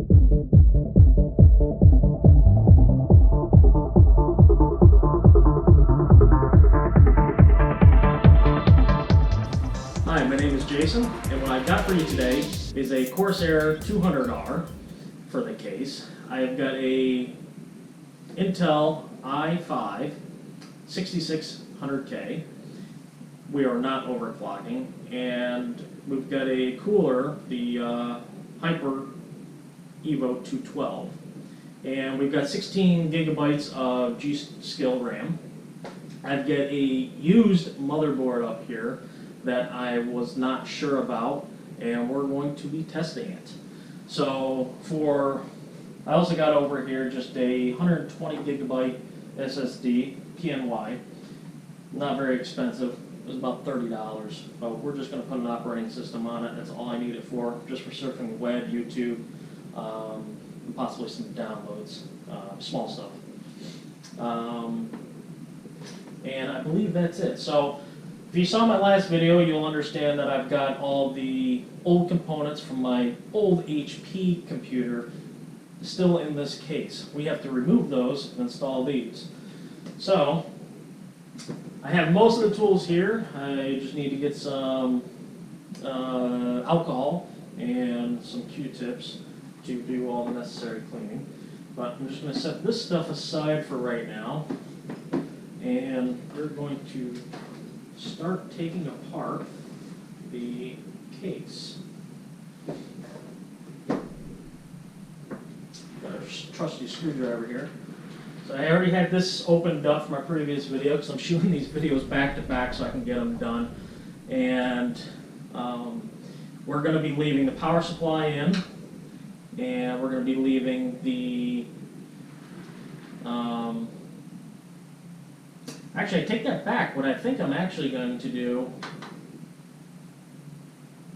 Hi, my name is Jason, and what I've got for you today is a Corsair 200R for the case. I've got a Intel i5 6600K. We are not overclocking, and we've got a cooler, the Hyper Evo 212, and we've got 16 gigabytes of G-Skill RAM. I've got a used motherboard up here that I was not sure about, and we're going to be testing it. So I also got over here just a 120 gigabyte SSD, PNY, not very expensive. It was about $30, but we're just going to put an operating system on it. That's all I need it for, just for surfing the web, YouTube, and possibly some downloads, small stuff. And I believe that's it. So if you saw my last video, you'll understand that I've got all the old components from my old HP computer still in this case. We have to remove those and install these. So I have most of the tools here. I just need to get some alcohol and some Q-tips to do all the necessary cleaning. But I'm just going to set this stuff aside for right now, and we're going to start taking apart the case. Got a trusty screwdriver here. So I already had this opened up from my previous video because I'm shooting these videos back to back so I can get them done. And we're going to be leaving the power supply in, and we're going to be leaving the actually, I take that back. What I think I'm actually going to do,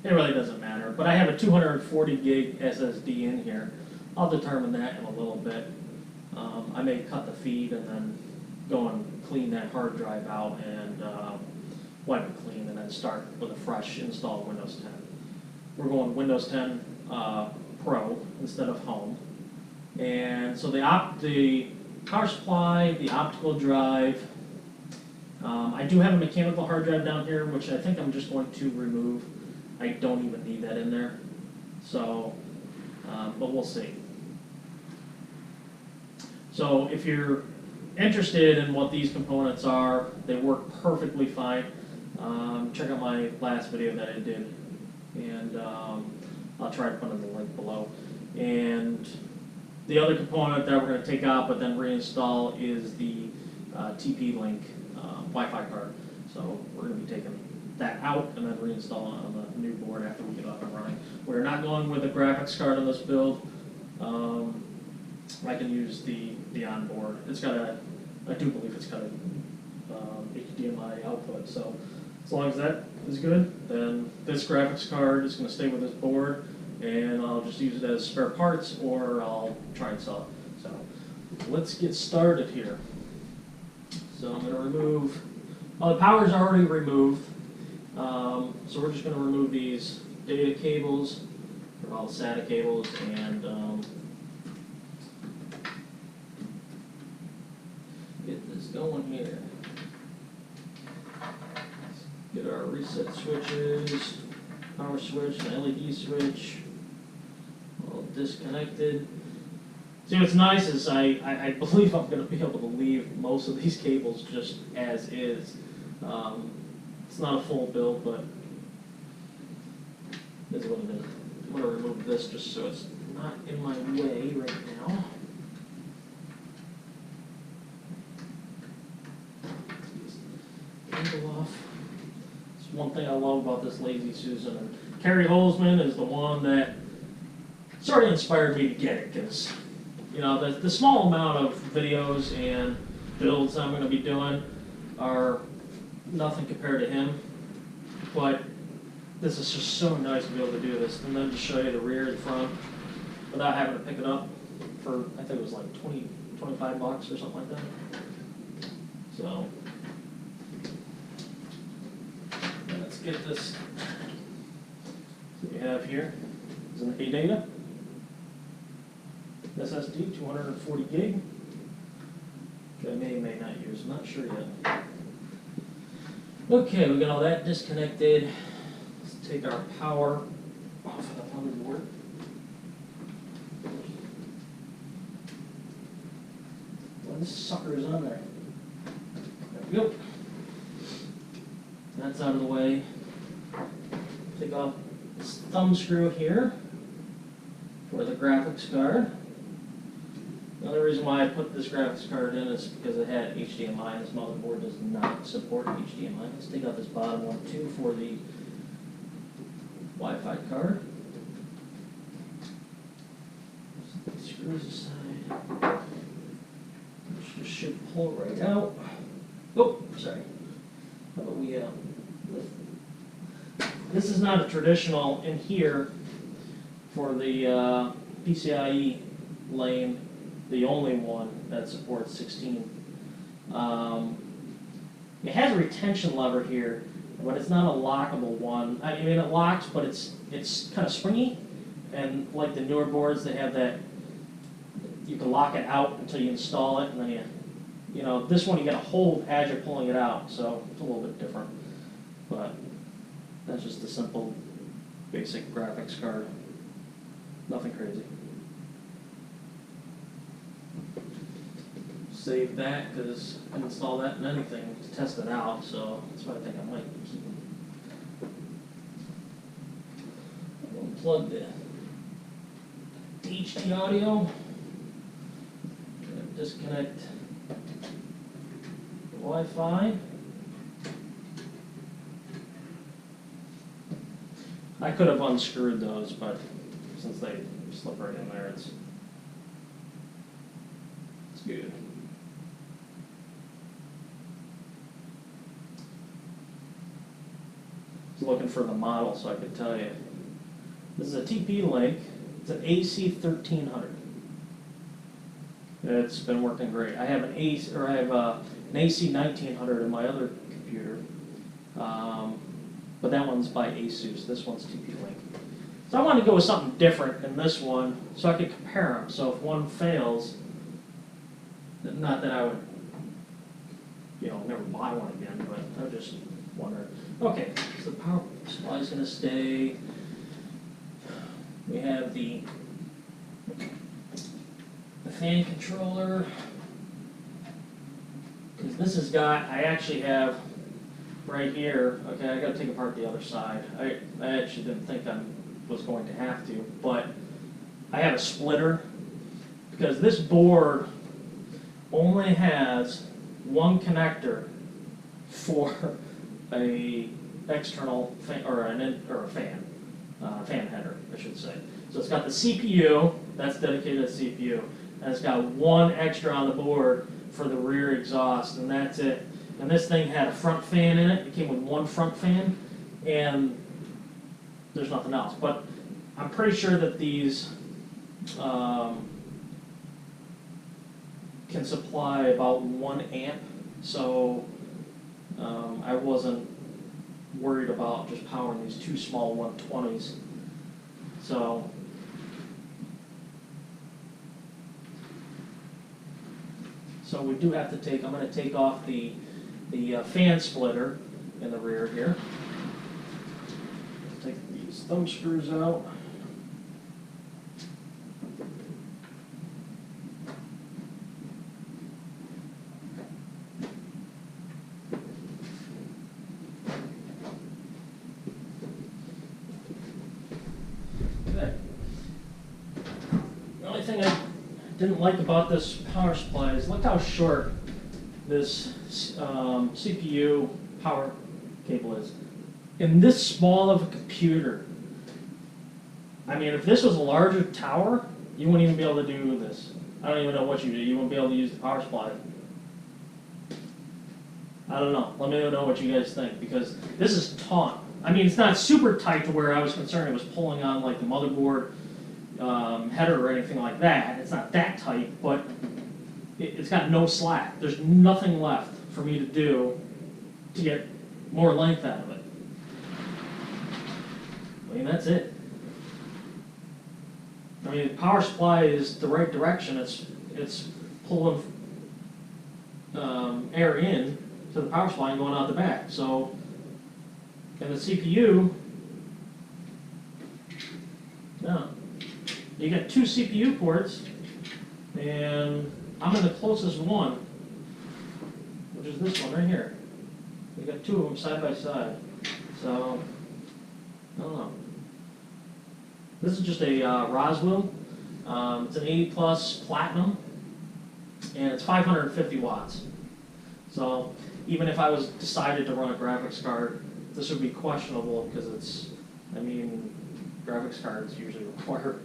it really doesn't matter, but I have a 240 gig SSD in here. I'll determine that in a little bit. I may cut the feed and then go and clean that hard drive out and wipe it clean, and then start with a fresh install of Windows 10. We're going Windows 10 Pro instead of Home. And so the power supply, the optical drive, I do have a mechanical hard drive down here, which I think I'm just going to remove. I don't even need that in there. So, but we'll see. So if you're interested in what these components are, they work perfectly fine. Check out my last video that I did, and I'll try to put in the link below. And the other component that we're going to take out but then reinstall is the TP-Link Wi-Fi card. So we're going to be taking that out and then reinstall it on the new board after we get up and running. We're not going with a graphics card on this build. I can use the onboard. It's got I do believe it's got a HDMI output. So as long as that is good, then this graphics card is going to stay with this board, and I'll just use it as spare parts, or I'll try and sell it. So let's get started here. So I'm going to remove, the power's already removed, so we're just going to remove these data cables, or all the SATA cables, and get this going here. Get our reset switches, power switch, and LED switch, all disconnected. See, what's nice is I believe I'm going to be able to leave most of these cables just as is. It's not a full build, but it's what it is. I'm going to remove this just so it's not in my way right now. Cable off. It's one thing I love about this Lazy Susan. And Carrie Holzman is the one that sort of inspired me to get it, because you know, the small amount of videos and builds I'm going to be doing are nothing compared to him, but this is just so nice to be able to do this, and then to show you the rear and front without having to pick it up for, I think it was like 25 bucks or something like that. So let's get this. So we have here is an ADATA. SSD, 240 gig. Which I may not use, I'm not sure yet. Okay, we got all that disconnected. Let's take our power off of the motherboard. Well, this sucker is on there. There we go. That's out of the way. Take off this thumb screw here for the graphics card. The only reason why I put this graphics card in is because it had HDMI. This motherboard does not support HDMI. Let's take out this bottom one too for the Wi-Fi card. Screws aside. This should pull right out. Oh, sorry. How about we lift? This is not a traditional in here for the PCIe lane. The only one that supports 16. It has a retention lever here, but it's not a lockable one. I mean, it locks, but it's kind of springy, and like the newer boards, they have that. You can lock it out until you install it, and then you know, this one you got to hold as you're pulling it out, so it's a little bit different. But that's just a simple, basic graphics card. Nothing crazy. Save that because I can install that in anything to test it out, so that's why I think I might keep them. Unplug the DHT audio, disconnect the Wi-Fi. I could have unscrewed those, but since they slip right in there, it's good. Looking for the model so I could tell you. This is a TP Link. It's an AC 1300. It's been working great. I have an AC 1900 in my other computer, but that one's by Asus. This one's TP Link. So I wanted to go with something different in this one so I could compare them. So if one fails, not that I would, never buy one again, but I just wondering. Okay, so the power supply is going to stay. We have the fan controller, because this has got, I actually have right here, okay, I got to take apart the other side. I actually didn't think I was going to have to, but I have a splitter, because this board only has one connector for a external fan, or a fan header, I should say. So it's got the CPU, that's dedicated to CPU, and it's got one extra on the board for the rear exhaust, and that's it. And this thing had a front fan in it. It came with one front fan, and there's nothing else. But I'm pretty sure that these can supply about 1 amp, so I wasn't worried about just powering these two small 120s. So we do have to take, I'm going to take off the fan splitter in the rear here. Take these thumb screws out. Didn't like about this power supply is look how short this CPU power cable is. In this small of a computer, I mean, if this was a larger tower, you wouldn't even be able to do this. I don't even know what you do. You wouldn't be able to use the power supply. I don't know. Let me know what you guys think, because this is taut. I mean, it's not super tight to where I was concerned it was pulling on like the motherboard header or anything like that. It's not that tight, but it's got no slack. There's nothing left for me to do to get more length out of it. I mean, that's it. I mean, the power supply is the right direction. It's pulling air in to the power supply and going out the back. So, and the CPU, no, you got 2 CPU ports, and I'm in the closest one, which is this one right here. We got 2 of them side by side. So, I don't know. This is just a Roswell. It's an 80 plus platinum, and it's 550 watts. So even if I was decided to run a graphics card, this would be questionable because it's, I mean, graphics cards usually require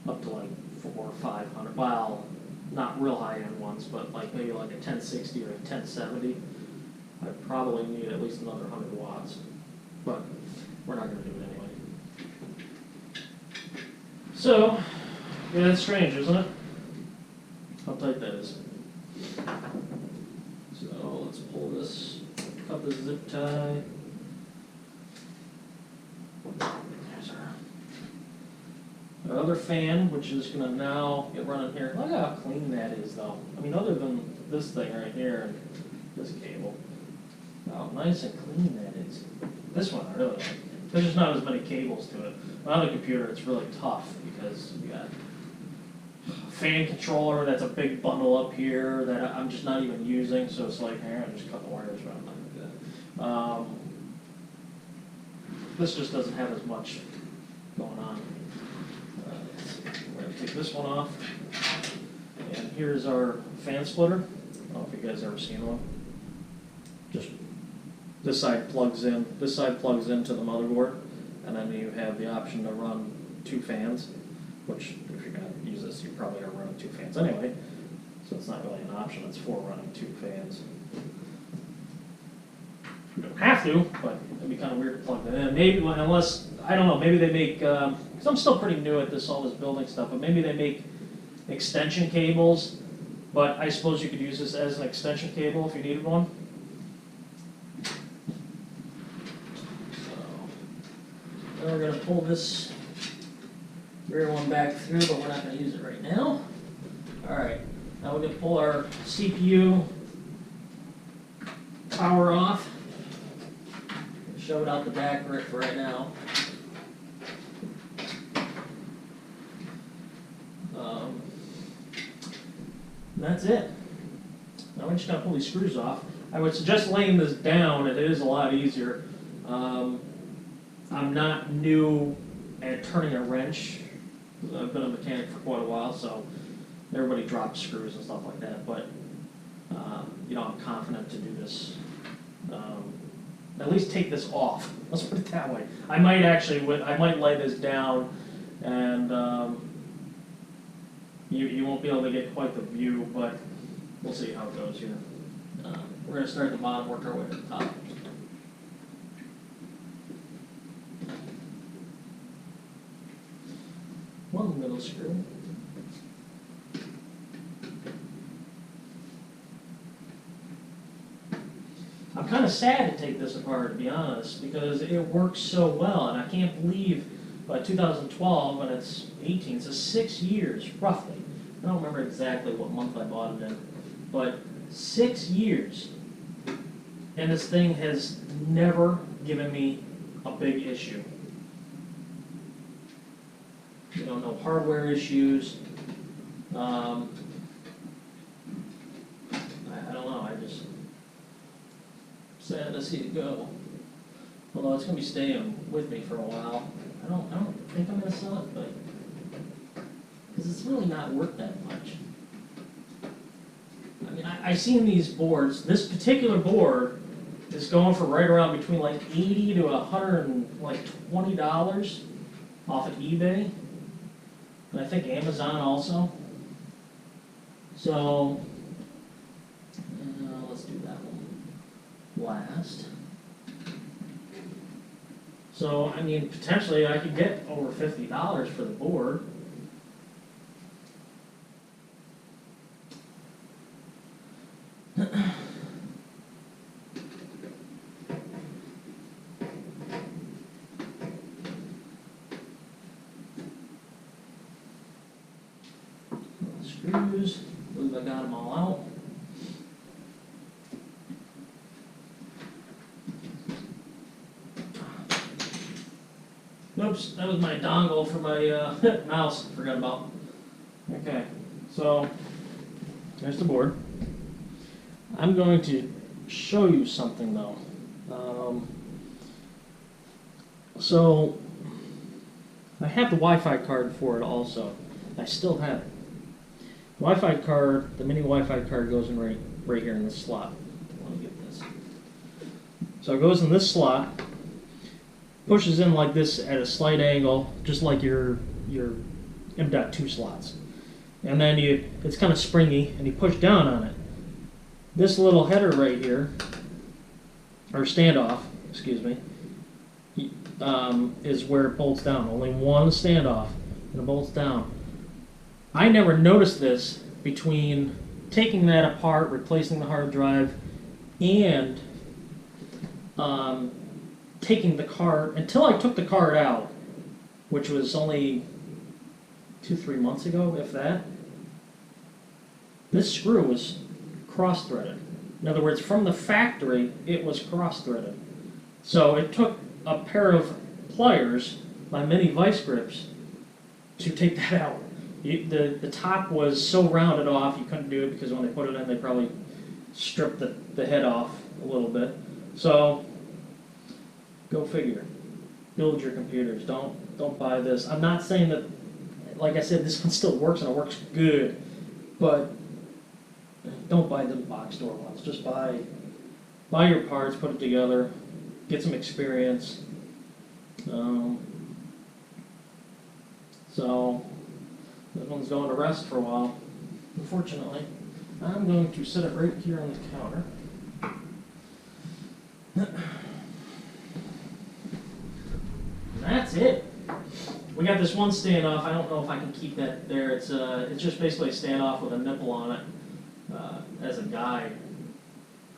up to like 400 or 500. Well, not real high end ones, but like maybe like a 1060 or a 1070. I'd probably need at least another 100 watts, but we're not going to do it anyway. So, yeah, that's strange, isn't it? How tight that is. So let's pull this, cut this zip tie. There's our other fan, which is going to now get running here. Look how clean that is, though. I mean, other than this thing right here and this cable. How nice and clean that is. This one I really like. There's just not as many cables to it. On the computer, it's really tough because you got fan controller, that's a big bundle up here that I'm just not even using, so it's like, hey, I'll just cut the wires around like that. This just doesn't have as much going on. We're going to take this one off. And here's our fan splitter. I don't know if you guys ever seen one. Just this side plugs in, this side plugs into the motherboard, and then you have the option to run 2 fans, which if you're going to use this, you probably are running 2 fans anyway. So it's not really an option, it's for running 2 fans. You don't have to, but it'd be kind of weird to plug that in. Maybe, unless, I don't know, maybe they make, because I'm still pretty new at this, all this building stuff, but maybe they make extension cables, but I suppose you could use this as an extension cable if you needed one. So, now we're going to pull this rear one back through, but we're not going to use it right now. All right, now we're going to pull our CPU power off. Shove it out the back for right now. That's it. Now we're just going to pull these screws off. I would suggest laying this down. It is a lot easier. I'm not new at turning a wrench. I've been a mechanic for quite a while, so everybody drops screws and stuff like that. But you know, I'm confident to do this. At least take this off. Let's put it that way. I might actually, I might lay this down, and you won't be able to get quite the view, but we'll see how it goes here. We're going to start at the bottom, work our way to the top. One middle screw. I'm kind of sad to take this apart, to be honest, because it works so well, and I can't believe by 2012, and it's 18, so 6 years, roughly. I don't remember exactly what month I bought it in, but 6 years, and this thing has never given me a big issue. You know, no hardware issues. I don't know, I just sad to see it go. Although it's going to be staying with me for a while. I don't think I'm going to sell it, but because it's really not worth that much. I mean, I've seen these boards. This particular board is going for right around between like $80 to $120 off of eBay, and I think Amazon also. So let's do that one last. So, I mean, potentially I could get over $50 for the board. screws. I believe I got them all out. Oops, that was my dongle for my mouse. Forgot about. Okay, so there's the board. I'm going to show you something though. So I have the Wi-Fi card for it also. I still have it. Wi-Fi card, the mini Wi-Fi card goes in right here in this slot. Let me get this. So it goes in this slot, pushes in like this at a slight angle, just like your M.2 slots. And then it's kind of springy, and you push down on it. This little header right here, or standoff, excuse me, is where it bolts down. Only one standoff, and it bolts down. I never noticed this between taking that apart, replacing the hard drive, and taking the card, until I took the card out, which was only 2-3 months ago, if that. This screw was cross-threaded. In other words, from the factory, it was cross-threaded. So it took a pair of pliers, my mini vice grips, to take that out. The top was so rounded off, you couldn't do it because when they put it in, they probably stripped the head off a little bit. So, go figure. Build your computers. Don't buy this. I'm not saying that, like I said, this one still works and it works good, but don't buy the box store ones. Just buy your parts, put it together, get some experience. So this one's going to rest for a while. Unfortunately, I'm going to set it right here on the counter. That's it. We got this one standoff. I don't know if I can keep that there. It's just basically a standoff with a nipple on it as a guide.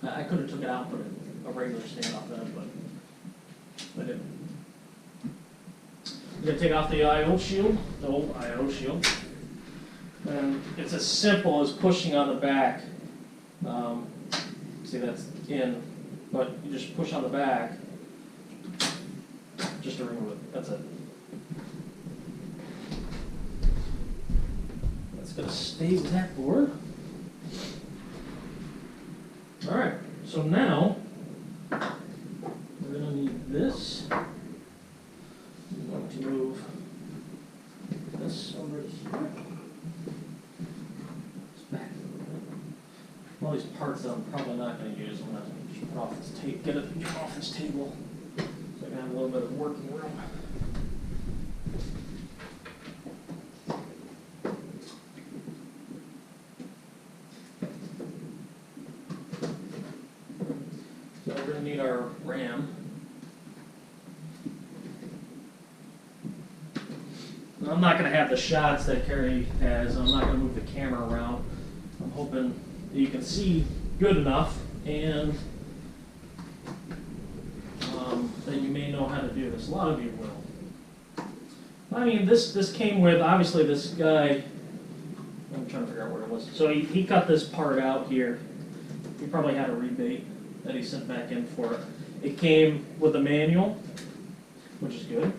I could have took it out and put a regular standoff in it, but I didn't. I'm going to take off the I/O shield, the old I/O shield. And it's as simple as pushing on the back. See, that's in, but you just push on the back just to remove it. That's it. That's going to stay with that board. All right, so now we're going to need this. I'm going to move this over here. It's back. All these parts that I'm probably not going to use, I'm going to just put off this tape, get it off this table, so I can have a little bit of working room. So we're going to need our RAM. I'm not going to have the shots that Carrie has. I'm not going to move the camera around. I'm hoping that you can see good enough and that you may know how to do this. A lot of you will. I mean, this came with, obviously, this guy. I'm trying to figure out where it was. So he cut this part out here. He probably had a rebate that he sent back in for it. It came with a manual, which is good.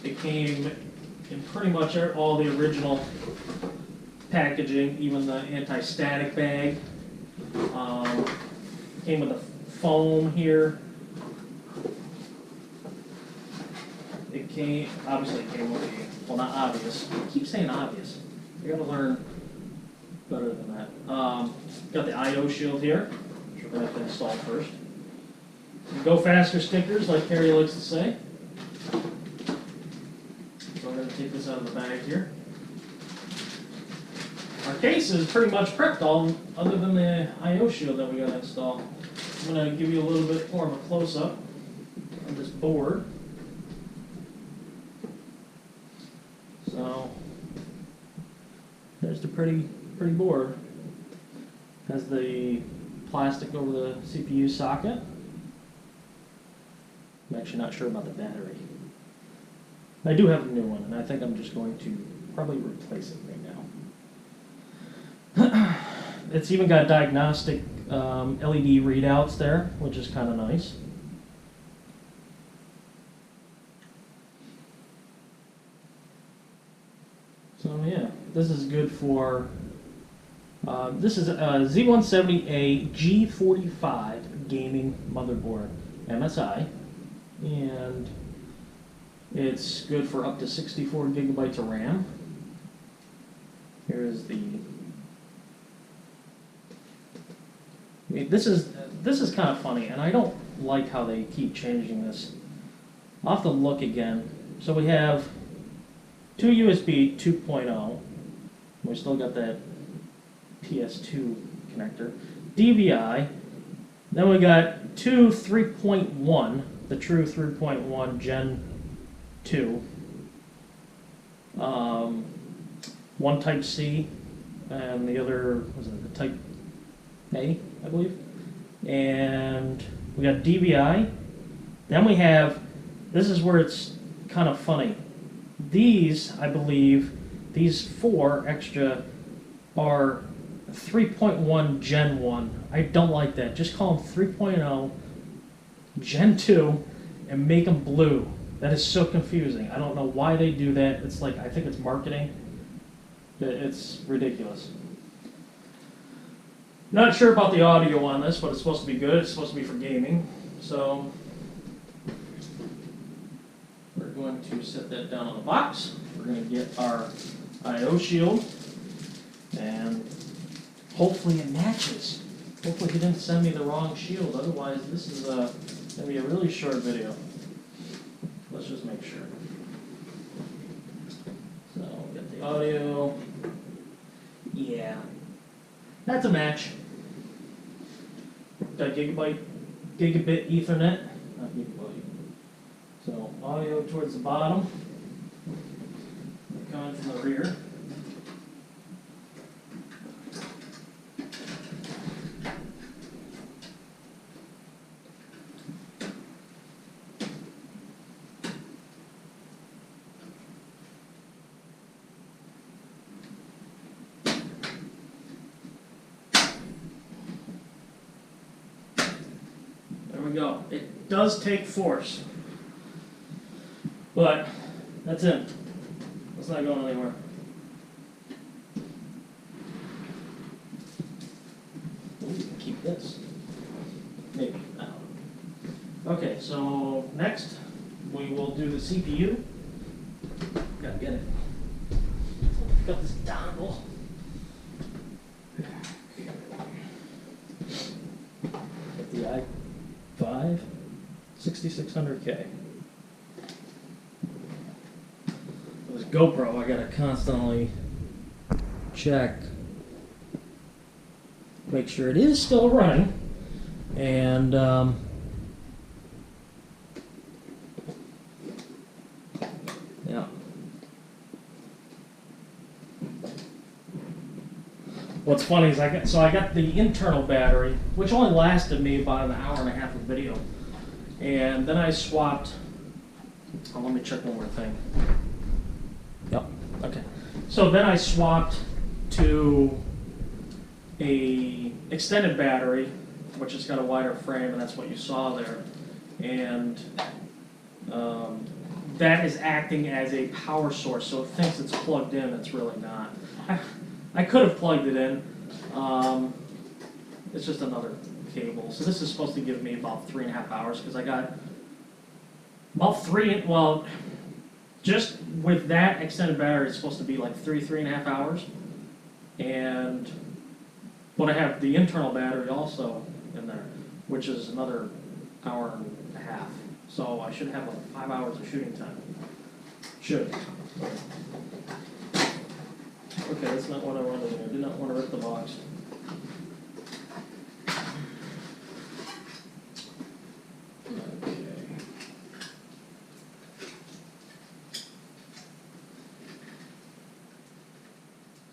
It came in pretty much all the original packaging, even the anti-static bag. Came with a foam here. Obviously it came with well, not obvious. I keep saying obvious. You gotta learn better than that. Got the I/O shield here, which we're gonna have to install first. Go faster stickers, like Carrie likes to say. So we're going to take this out of the bag here. Our case is pretty much prepped, all other than the I/O shield that we got to install. I'm going to give you a little bit more of a close-up of this board. So there's the pretty board. Has the plastic over the CPU socket. I'm actually not sure about the battery. I do have a new one, and I think I'm just going to probably replace it right now. it's even got diagnostic LED readouts there, which is kind of nice. So yeah, this is good for, this is a Z170A G45 gaming motherboard, MSI, and it's good for up to 64 gigabytes of RAM. Here's the, this is kind of funny, and I don't like how they keep changing this. I'll have to look again. So we have two USB 2.0. We still got that PS2 connector. DVI. Then we got two 3.1, the true 3.1 Gen 2. One Type C, and the other, was it the Type A, I believe. And we got DVI. Then we have, this is where it's kind of funny. These, I believe, these 4 extra are 3.1 Gen 1. I don't like that. Just call them 3.0 Gen 2 and make them blue. That is so confusing. I don't know why they do that. It's like, I think it's marketing. It's ridiculous. Not sure about the audio on this, but it's supposed to be good. It's supposed to be for gaming. So we're going to set that down on the box. We're going to get our I/O shield, and hopefully it matches. Hopefully he didn't send me the wrong shield. Otherwise, this is going to be a really short video. Let's just make sure. So we got the audio. Yeah, that's a match. Got gigabit Ethernet, not gigabyte. So audio towards the bottom, coming from the rear. Go. It does take force, but that's it. It's not going anywhere. Ooh, we can keep this. Maybe. I don't know. Okay, so next we will do the CPU. Gotta get it. Got this dongle. Get the i5 6600K. This GoPro, I gotta constantly check, make sure it is still running, and yeah. What's funny is I got the internal battery, which only lasted me about an hour and a half of video, and then I swapped. Oh, let me check one more thing. Yep. Okay. So then I swapped to a extended battery, which has got a wider frame, and that's what you saw there, and that is acting as a power source. So it thinks it's plugged in. It's really not. I could have plugged it in. It's just another cable. So this is supposed to give me about 3.5 hours because I got about well, just with that extended battery, it's supposed to be like 3.5 hours. But I have the internal battery also in there, which is another hour and a half. So I should have like 5 hours of shooting time. Should. Okay, that's not what I wanted to do. I did not want to rip the box. Okay.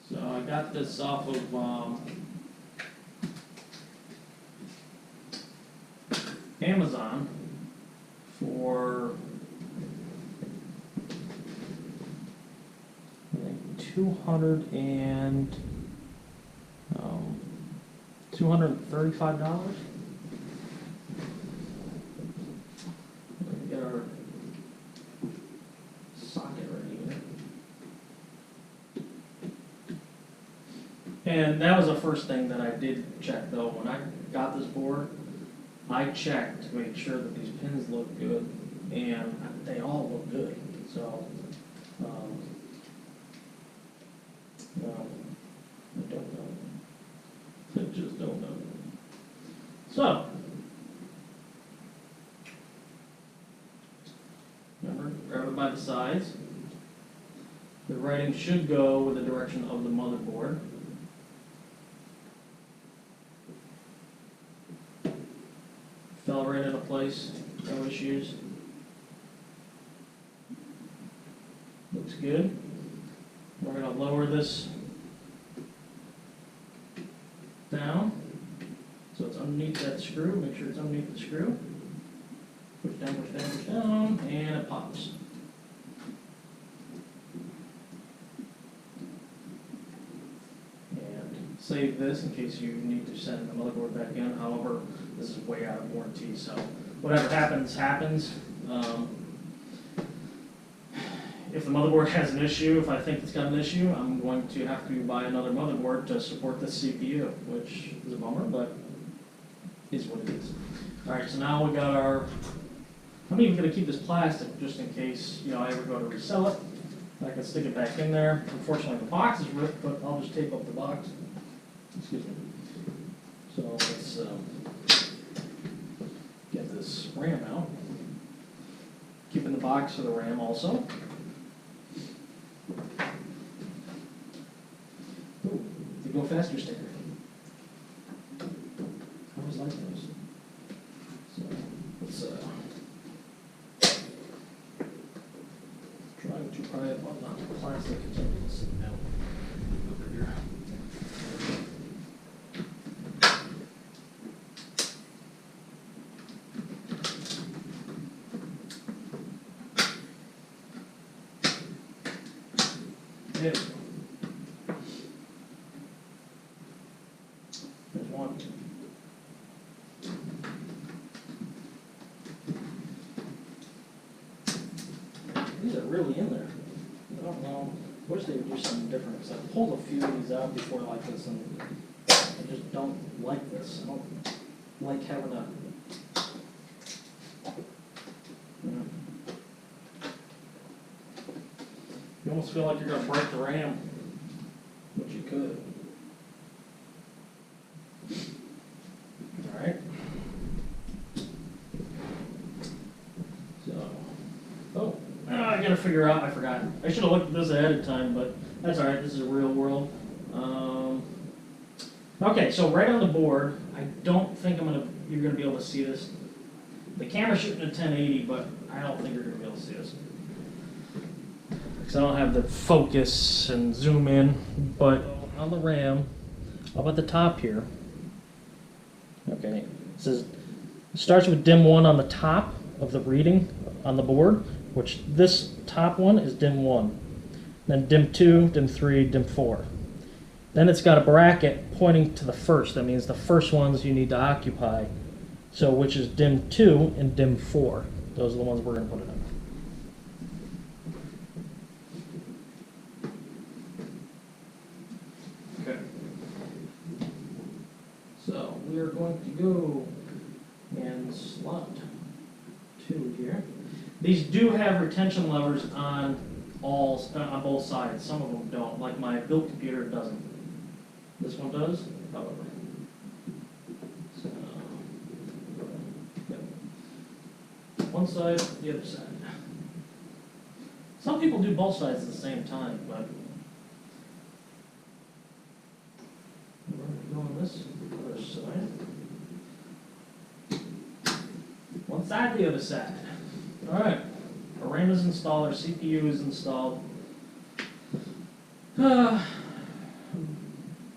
So I got this off of Amazon for 200 and $235. Get our socket ready here. And that was the first thing that I did check though. When I got this board, I checked to make sure that these pins look good, and they all look good. So, no, I don't know. I just don't know. So, remember, grab it by the sides. The writing should go with the direction of the motherboard. Fell right into place, no issues. Looks good. We're going to lower this down so it's underneath that screw. Make sure it's underneath the screw. Push down, push down, push down, and it pops. And save this in case you need to send the motherboard back in. However, this is way out of warranty, so whatever happens, happens. If the motherboard has an issue, if I think it's got an issue, I'm going to have to buy another motherboard to support the CPU, which is a bummer, but is what it is. All right, so now we got our, I'm even going to keep this plastic just in case, I ever go to resell it. I can stick it back in there. Unfortunately, the box is ripped, but I'll just tape up the box. Excuse me. So let's get this RAM out. Keeping the box for the RAM also. Ooh, the Go Faster sticker. I always like those. So let's try to pry it on the plastic. It's sitting down over here. There we go. There's one. These are really in there. I don't know. I wish they would do something different, because I pulled a few of these out before like this, and I just don't like this. I don't like having a... You almost feel like you're going to break the RAM, which you could. All right. So, I got to figure out, I forgot. I should have looked at this ahead of time, but that's all right. This is a real world. Okay, so right on the board, I don't think you're going to be able to see this. The camera's shooting at 1080, but I don't think you're going to be able to see this. I don't have the focus and zoom in, but on the RAM, up at the top here, okay, it says, it starts with DIM 1 on the top of the reading on the board, which this top one is DIM 1. Then DIM 2, DIM 3, DIM 4. Then it's got a bracket pointing to the first. That means the first ones you need to occupy. So which is DIM 2 and DIM 4. Those are the ones we're going to put it in. So we are going to go and slot 2 here. These do have retention levers on both sides. Some of them don't. Like my build computer doesn't. This one does, however. So one side, the other side. Some people do both sides at the same time, but we're going to go on this other side. One side, the other side. All right. Our RAM is installed. Our CPU is installed.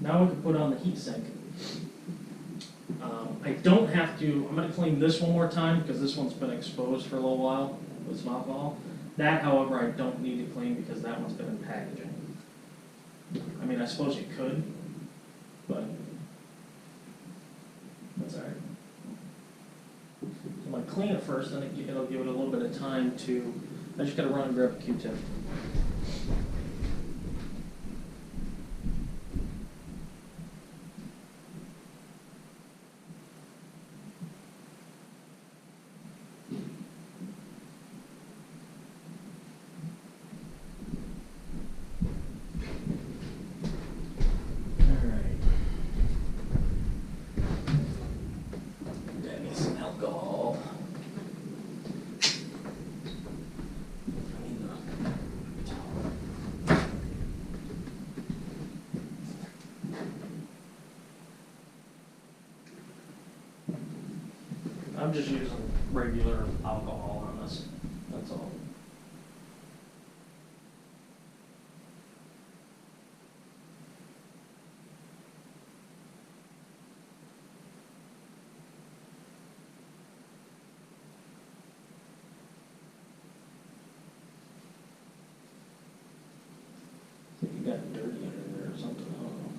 Now we can put on the heatsink. I don't have to. I'm going to clean this one more time because this one's been exposed for a little while with some alcohol. That, however, I don't need to clean because that one's been in packaging. I mean, I suppose you could, but clean it first, then it'll give it a little bit of time to, I just gotta run and grab a Q-tip. I'm just using regular alcohol on this, that's all. I think you got dirty in there or something, I don't know.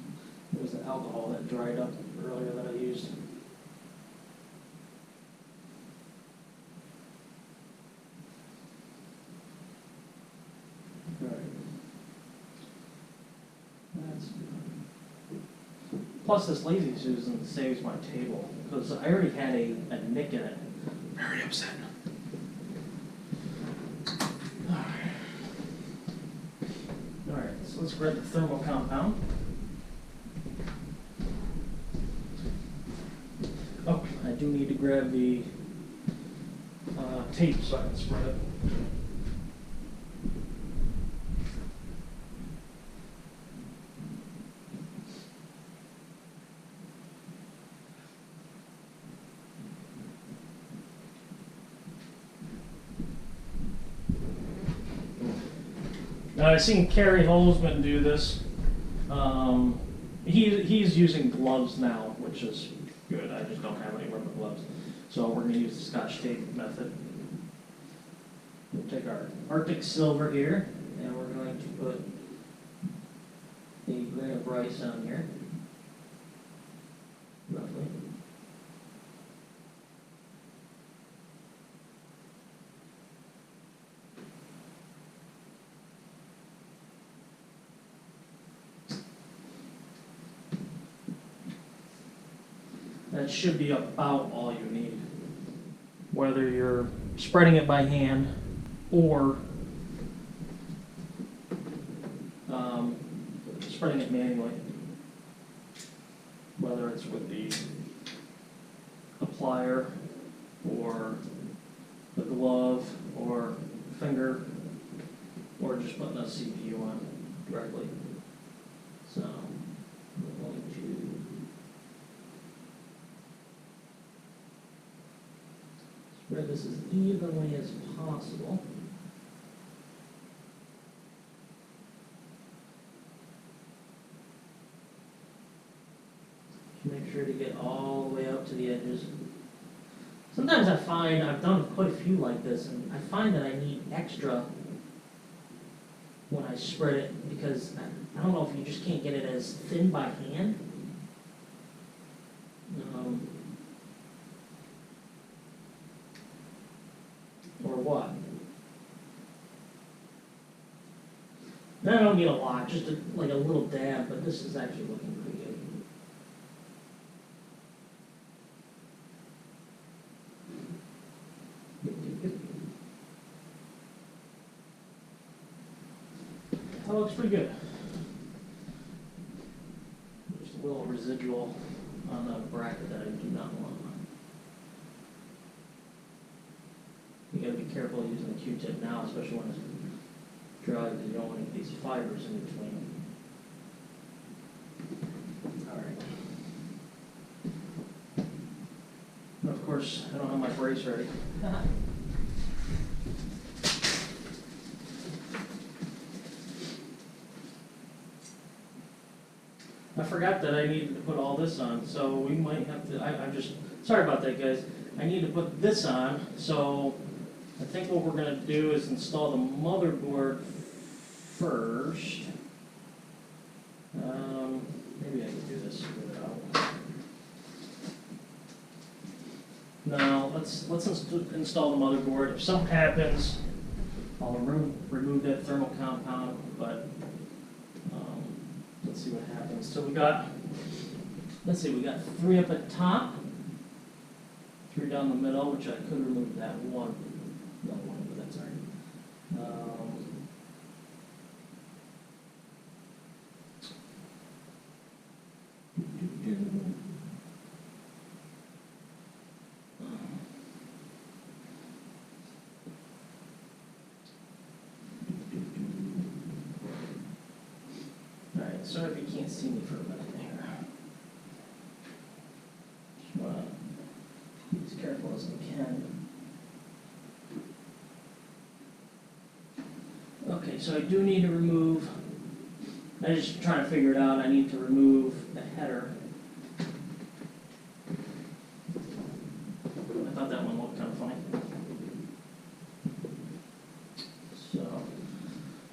It was the alcohol that dried up earlier that I used. Plus, this Lazy Susan saves my table, because I already had a nick in it. Very upset. Alright, so let's grab the thermal compound. Oh, I do need to grab the tape so I can spread it. Now, I've seen Kerry Holzman do this. He's using gloves now, which is good. I just don't have any rubber gloves. So we're going to use the Scotch tape method. We'll take our Arctic Silver here, and we're going to put the grain of rice on here, roughly. That should be about all you need. Whether you're spreading it by hand or spreading it manually. Whether it's with the applier or the glove or finger or just putting a CPU on directly. So we're going to spread this as evenly as possible. Make sure to get all the way up to the edges. Sometimes I find, I've done quite a few like this, and I find that I need extra when I spread it because I don't know if you just can't get it as thin by hand. Or what? I don't need a lot, just like a little dab, but this is actually looking pretty good. That looks pretty good. Just a little residual on the bracket that I do not want. You gotta be careful using the Q-tip now, especially when it's dry, because you don't want to get these fibers in between. Alright. Of course, I don't have my brace ready. I forgot that I needed to put all this on, so we might have to, I'm just, sorry about that guys. I need to put this on, so I think what we're going to do is install the motherboard first. Maybe I can do this without. No, let's install the motherboard. If something happens, I'll remove that thermal compound, but let's see what happens. So we got 3 up at top, 3 down the middle, which I could remove that one, but that's all right. Alright, sorry if you can't see me for a minute here. Just want to be as careful as I can. Okay, so I do need to remove, I'm just trying to figure it out, I need to remove the header. I thought that one looked kind of funny. So,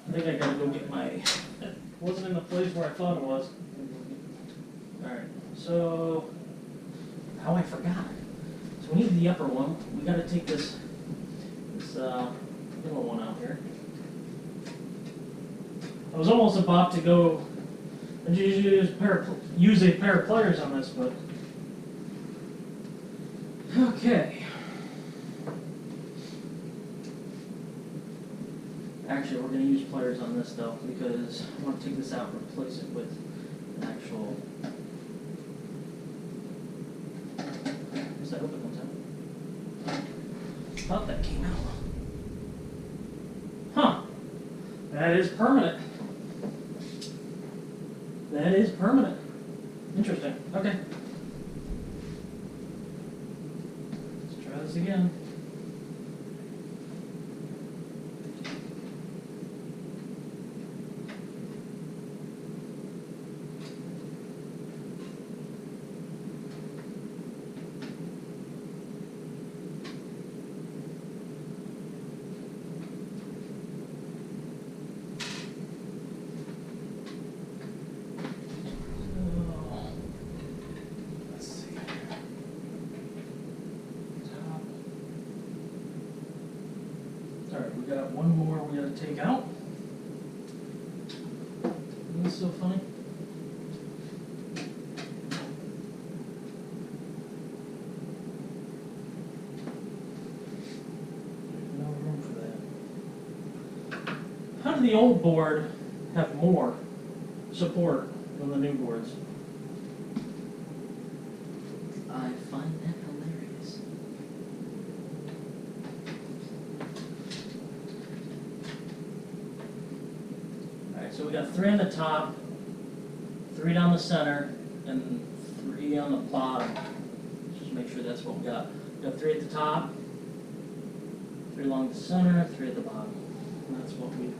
I think I gotta go get my, it wasn't in the place where I thought it was. Alright, so, how I forgot. So we need the upper one, we gotta take this little one out here. I was almost about to go and use a pair of pliers on this, but okay. Actually, we're going to use pliers on this though, because I want to take this out and replace it with an actual. Was that open one time? I thought that came out. Huh? That is permanent. That is permanent. Interesting. Okay. Let's try this again. Alright, we got one more we gotta take out. Isn't this so funny? No room for that. How did the old board have more support than the new boards? I find that hilarious. So we got 3 on the top, 3 down the center, and 3 on the bottom. Just make sure that's what we got. We got 3 at the top, 3 along the center, 3 at the bottom. And that's what we need.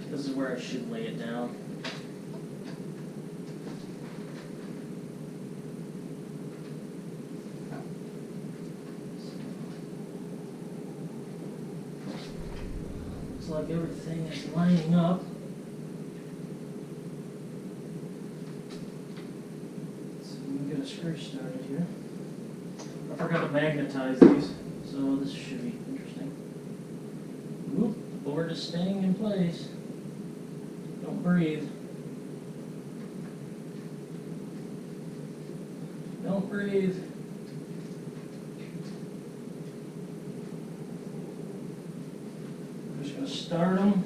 This is where I should lay it down. Like everything is lining up. So we can get a screw started here. I forgot to magnetize these, so this should be interesting. Oop, the board is staying in place. Don't breathe. Don't breathe. Start them.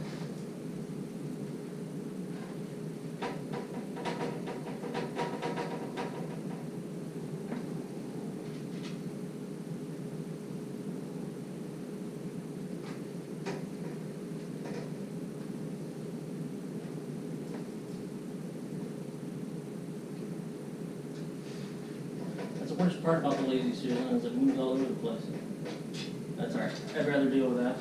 That's the worst part about the lazy Susan is it moves all over the place. That's alright. I'd rather deal with that.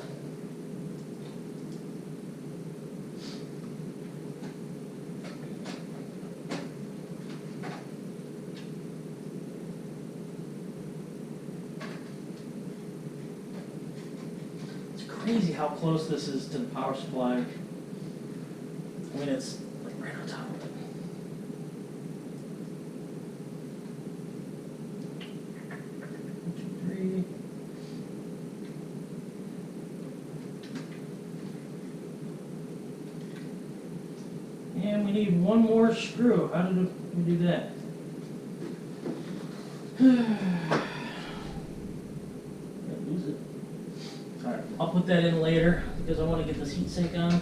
crazy how close this is to the power supply. I mean, it's like right on top of it. One, two, three. And we need one more screw. How did we do that? Lose it. Alright, I'll put that in later because I want to get this heatsink on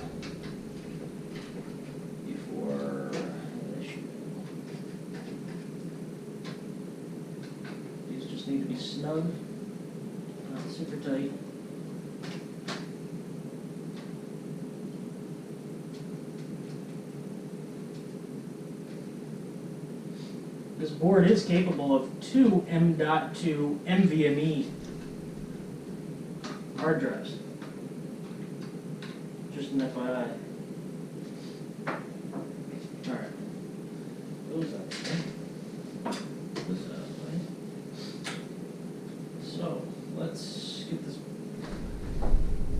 before I shoot. These just need to be snug, not super tight. This board is capable of 2 M.2 NVMe hard drives. Just an FYI. Alright. Those out of the way. This out of the way. So, let's get this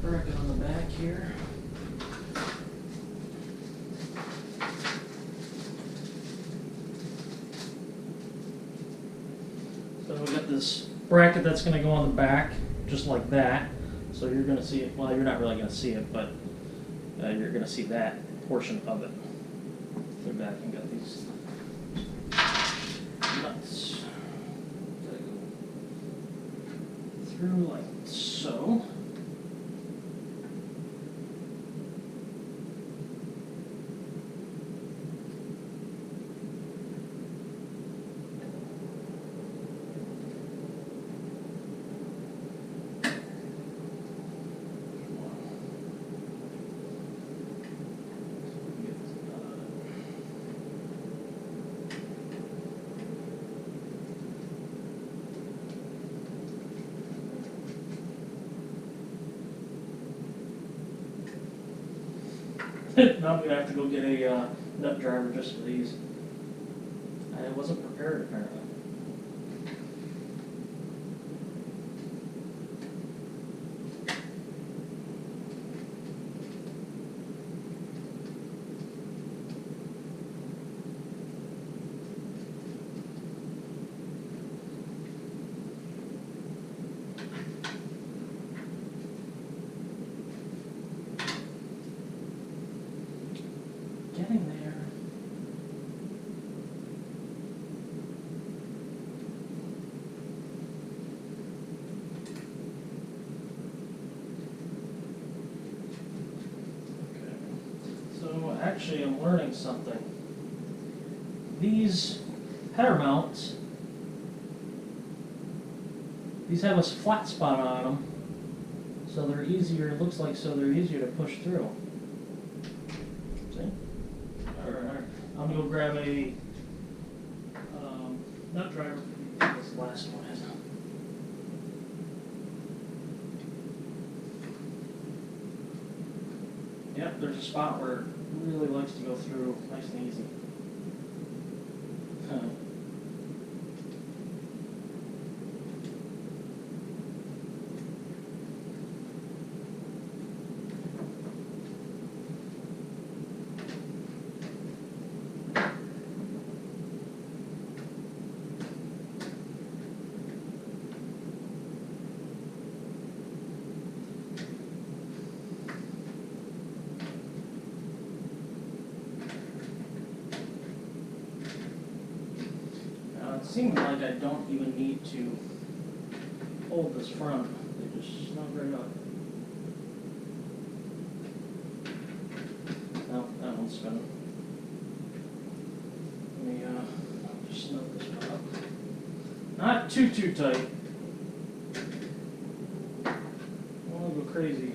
bracket on the back here. So we got this bracket that's going to go on the back, just like that. So you're going to see it. Well, you're not really going to see it, but you're going to see that portion of it. Go back and got these nuts. Gotta go through like so. Now I'm going to have to go get a nut driver just for these. I wasn't prepared apparently. Getting there. Okay. So actually I'm learning something. These header mounts, these have a flat spot on them, so they're easier, it looks like so they're easier to push through. See? Alright, I'm going to go grab a nut driver. This last one is. Yep, there's a spot where it really likes to go through nice and easy. It seems like I don't even need to hold this front. They just snug right up. No, that one's spinning. Let me just snug this one up. Not too tight. I don't want to go crazy.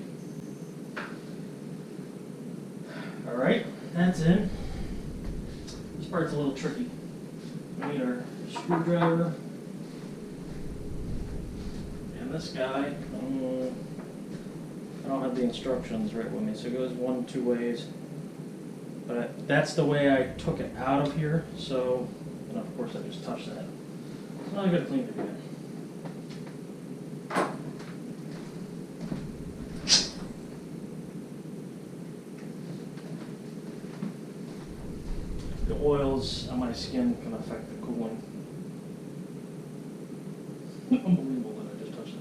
Alright, that's in. This part's a little tricky. We need our screwdriver. And this guy, I don't have the instructions right with me, so it goes 1 of 2 ways. But that's the way I took it out of here, so, and of course I just touched that. So now I gotta clean it again. skin can affect the cooling. Unbelievable that I just touched it.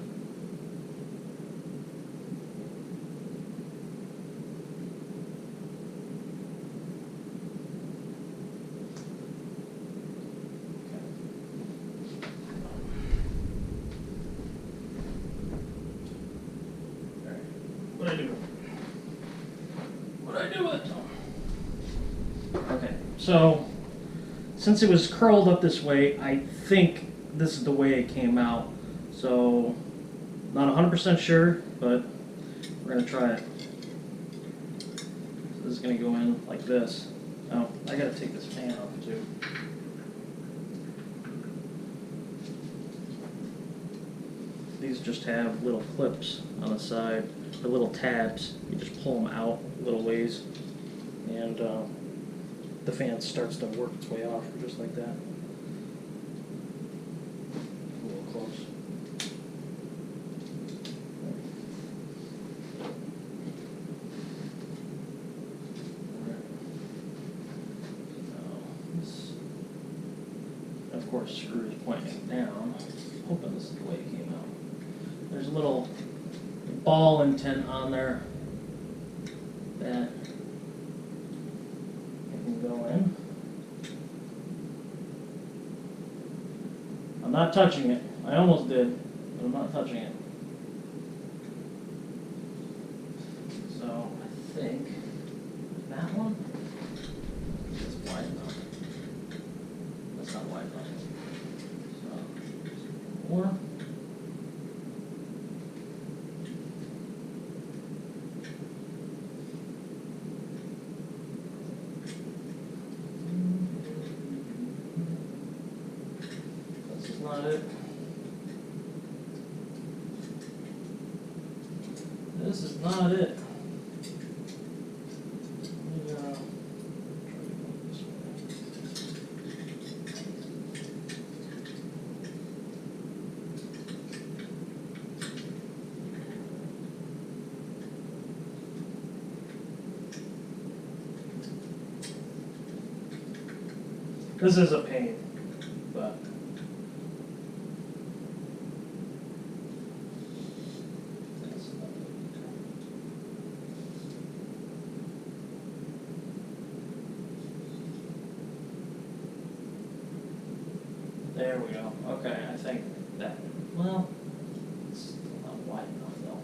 What do I do? What do I do with it? Okay, so since it was curled up this way, I think this is the way it came out. So, not 100% sure, but we're going to try it. So this is going to go in like this. Oh, I got to take this fan off too. These just have little clips on the side, the little tabs. You just pull them out a little ways, and the fan starts to work its way off just like that. A little close. Of course, screw is pointing down. Hoping this is the way it came out. There's a little ball intent on there that it can go in. I'm not touching it. I almost did, but I'm not touching it. So I think that one is wide enough. That's not wide enough. So more. Not it. This is not it. Let me, try to go this way. This is a pain, but there we go. Okay, I think that, well, it's still not wide enough though.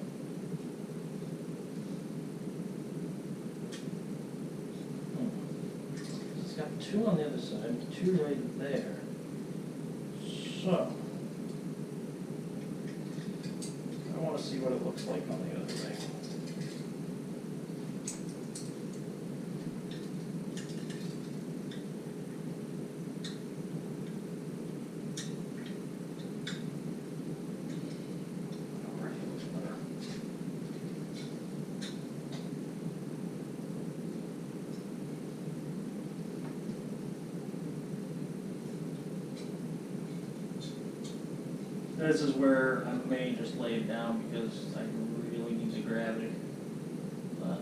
It's got two on the other side, two right there. So, I want to see what it looks like on the other thing. This is where I may just lay it down because I really need the gravity. But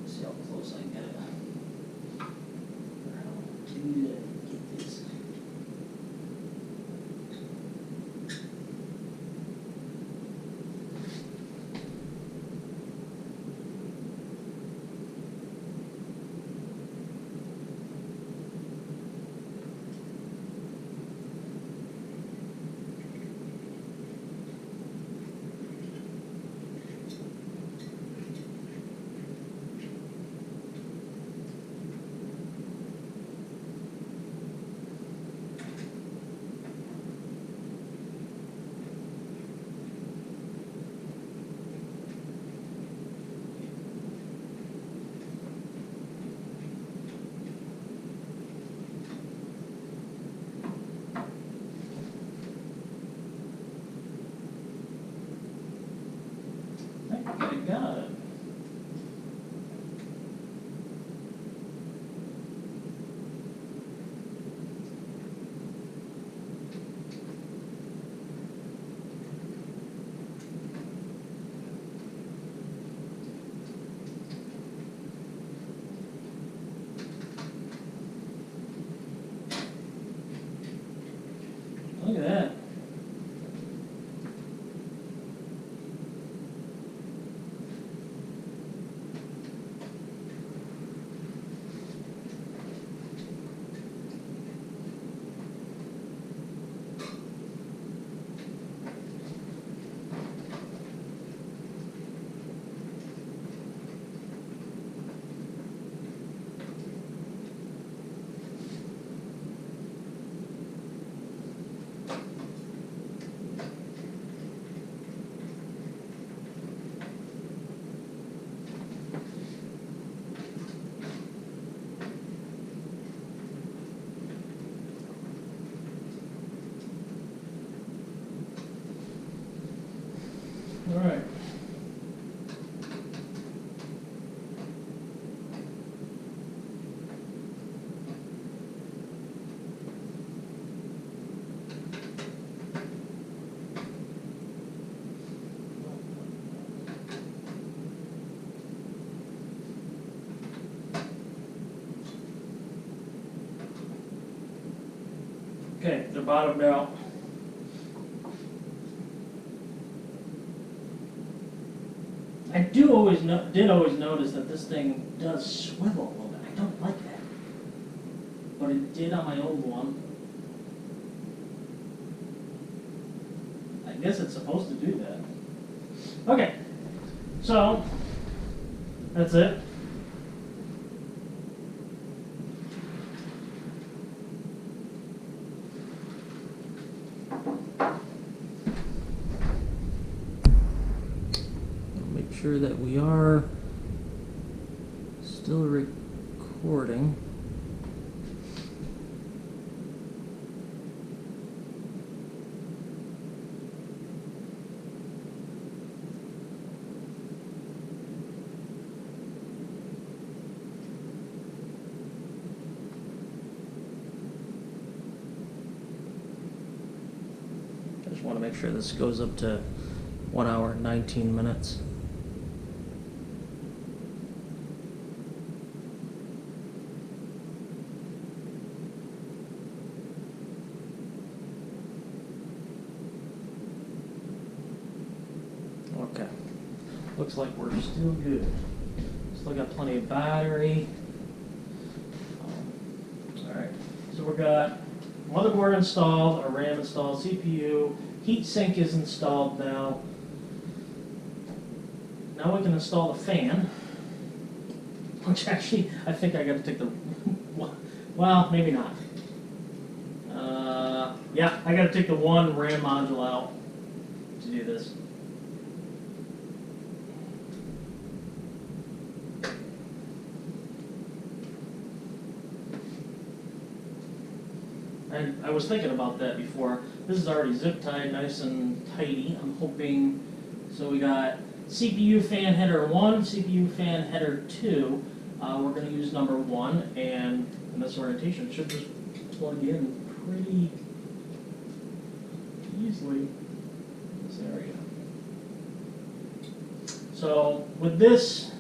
let's see how close I can get it. Or how do I get this? Look at that. All right. Okay, they're bottomed out. I did always notice that this thing does swivel a little bit. I don't like that, but it did on my old one. I guess it's supposed to do that. Okay, so that's it. Sure that we are still recording. I just want to make sure this goes up to 1 hour and 19 minutes. Okay, looks like we're still good. Still got plenty of battery. All right, so we've got motherboard installed, our RAM installed, CPU, heatsink is installed now. Now we can install the fan, which actually I think I got to take the, well, maybe not. Yeah, I got to take the one RAM module out to do this. And I was thinking about that before. This is already zip tied nice and tidy. I'm hoping, so we got CPU fan header 1, CPU fan header 2. We're going to use number 1, and in this orientation it should just plug in pretty easily in this area. So with this,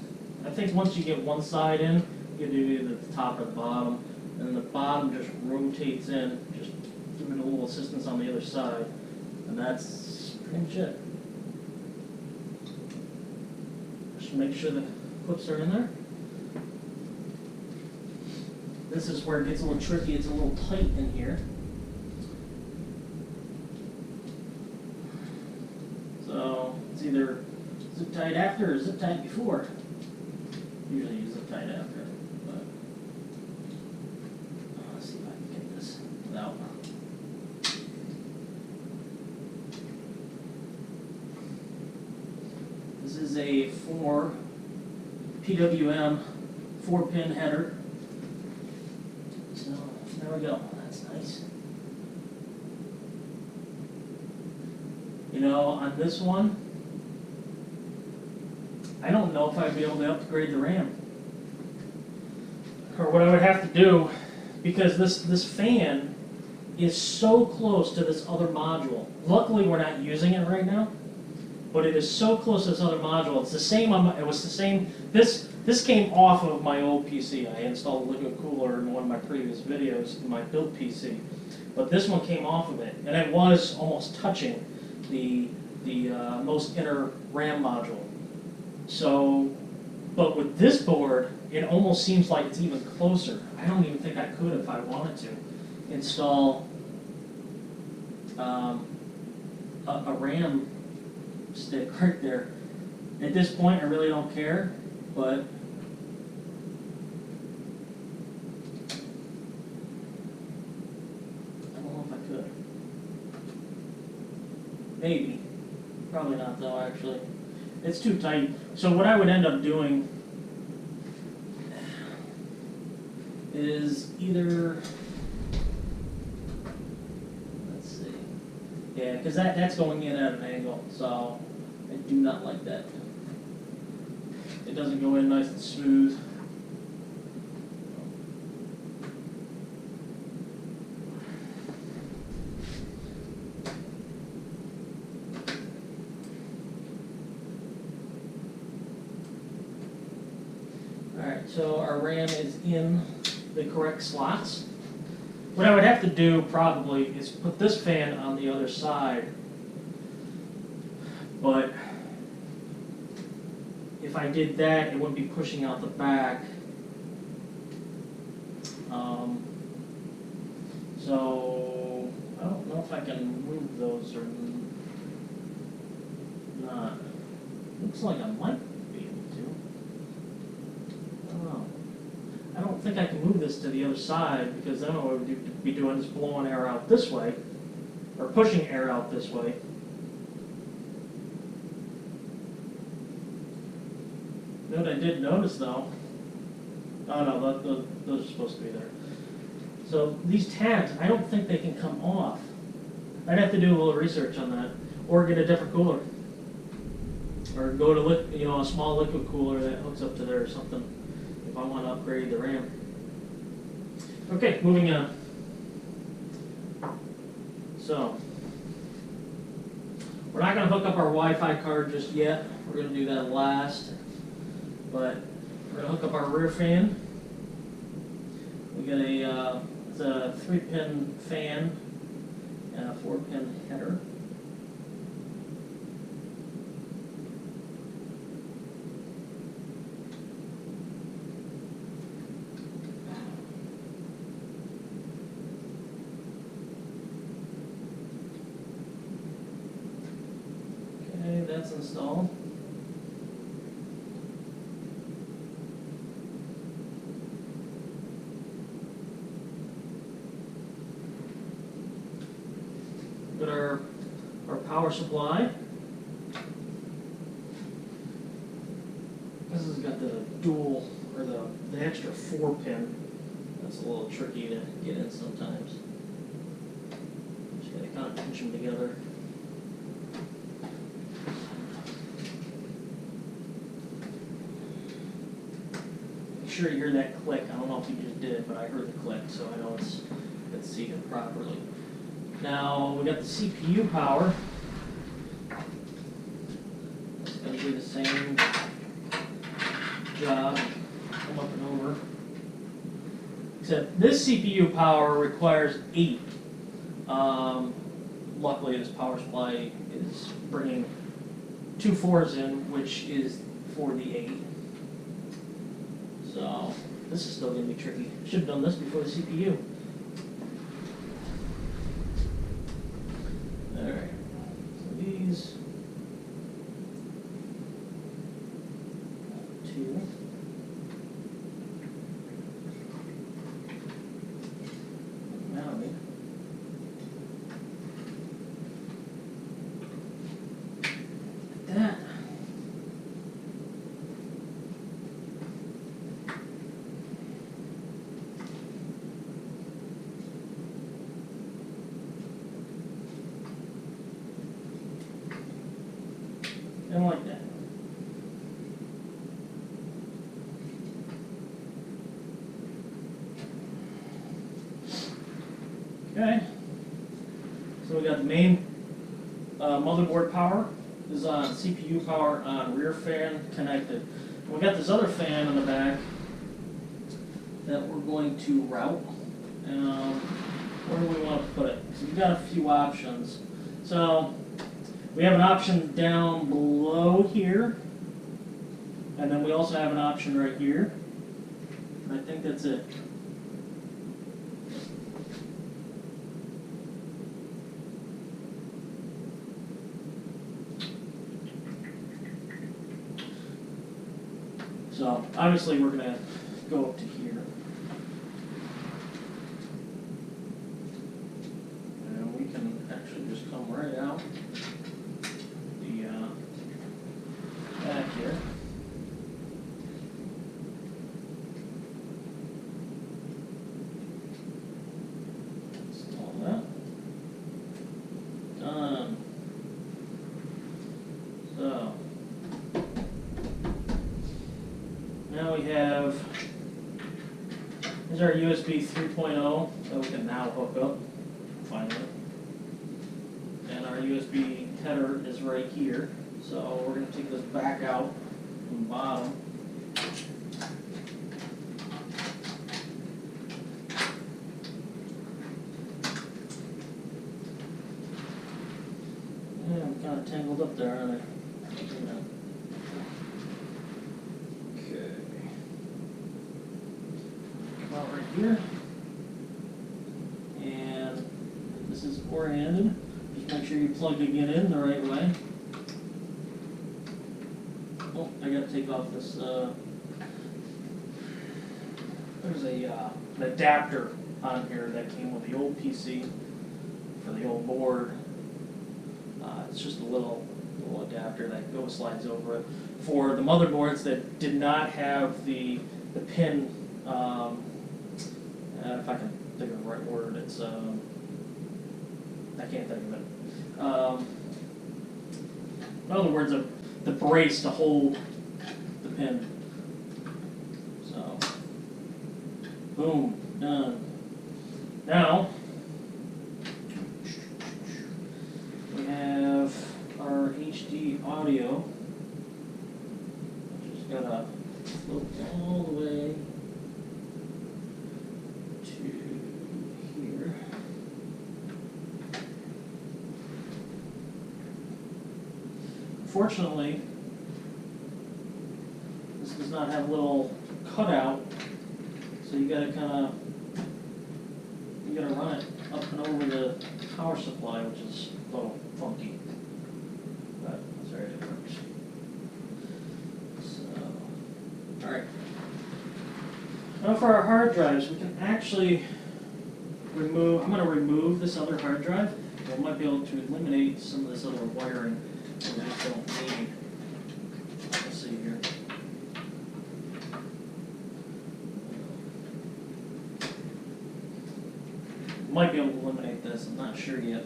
I think once you get one side in, you do either the top or the bottom. And the bottom just rotates in, just giving a little assistance on the other side. And that's pretty much it. Just make sure the clips are in there. This is where it gets a little tricky. It's a little tight in here. So it's either zip tied after or zip tied before. Usually you zip tied after. This is a 4 PWM 4-pin header. So there we go. That's nice. You know, on this one, I don't know if I'd be able to upgrade the RAM, or what I would have to do, because this fan is so close to this other module. Luckily, we're not using it right now, but it is so close to this other module. It's the same. It was the same. This came off of my old PC. I installed a liquid cooler in one of my previous videos in my build PC, but this one came off of it, and it was almost touching the most inner RAM module. So, but with this board, it almost seems like it's even closer. I don't even think I could, if I wanted to, install a RAM stick right there. At this point, I really don't care, but I don't know if I could. Maybe. Probably not though, actually. It's too tight. So what I would end up doing is either, let's see, yeah, because that's going in at an angle, so I do not like that. It doesn't go in nice and smooth. Alright, so our RAM is in the correct slots. What I would have to do probably is put this fan on the other side, but if I did that, it wouldn't be pushing out the back. So I don't know if I can move those or not. Looks like I might be able to. I don't know. I don't think I can move this to the other side, because then what I would be doing is blowing air out this way, or pushing air out this way. You know what I did notice though? Oh no, those are supposed to be there. So these tabs, I don't think they can come off. I'd have to do a little research on that, or get a different cooler, or go to a small liquid cooler that hooks up to there or something, if I want to upgrade the RAM. Okay, moving on. So we're not going to hook up our Wi-Fi card just yet. We're going to do that last. But we're going to hook up our rear fan. We got it's a 3-pin fan and a 4-pin header. Okay, that's installed. Got our power supply. This has got the dual, or the extra 4-pin. That's a little tricky to get in sometimes. Just gotta kind of pinch them together. Make sure you hear that click. I don't know if you just did, but I heard the click, so I know it's seated properly. Now we got the CPU power. It's going to do the same job, come up and over. Except this CPU power requires 8. Luckily, this power supply is bringing 2 4s in, which is for the 8. So this is still going to be tricky. Should have done this before the CPU. Alright, so these 2. Mounted. Like that. And like that. Okay. So we got the main motherboard power. This is on CPU power on rear fan connected. We got this other fan in the back that we're going to route. where do we want to put it? So we've got a few options. So we have an option down below here, and then we also have an option right here. And I think that's it. So obviously we're going to go up to here. And we can actually just come right out the back here. Install that. Done. So now we have, here's our USB 3.0 that we can now hook up, finally. And our USB header is right here. So we're going to take this back out from the bottom. Yeah, I'm kind of tangled up there, aren't I? Okay. Come out right here. And this is oriented. Just make sure you plug it in the right way. Oh, I gotta take off this, there's an adapter on here that came with the old PC for the old board. It's just a little adapter that slides over it. For the motherboards that did not have the pin, if I can think of the right word, it's, I can't think of it. In other words, the brace to hold the pin. So, boom, done. Now, we have our HD audio, which is gonna float all the way to here. Unfortunately, this does not have a little cutout, so you gotta run it up and over the power supply, which is a little funky, but that's alright, it works. So, alright. Now for our hard drives, we can actually remove, I'm going to remove this other hard drive. We might be able to eliminate some of this other wiring that we just don't need. Let's see here. Might be able to eliminate this, I'm not sure yet.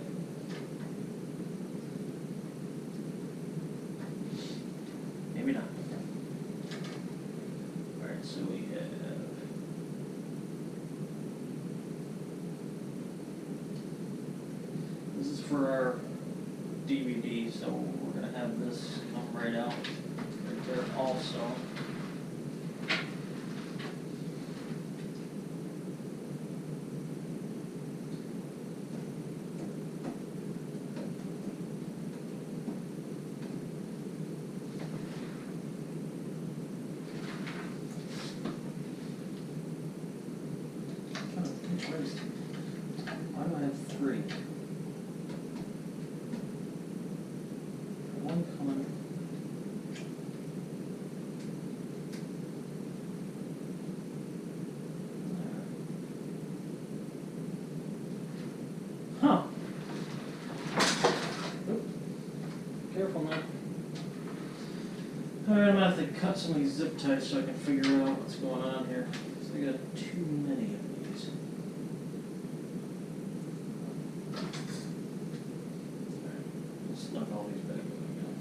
Maybe not. Alright, so we have this is for our DVD, so we're going to have this come right out right there also. Why do I have three? One coming. Huh. Oop. Careful now. Alright, I'm gonna have to cut some of these zip ties so I can figure out what's going on here. So I got too many of these. Stuff all these back in again.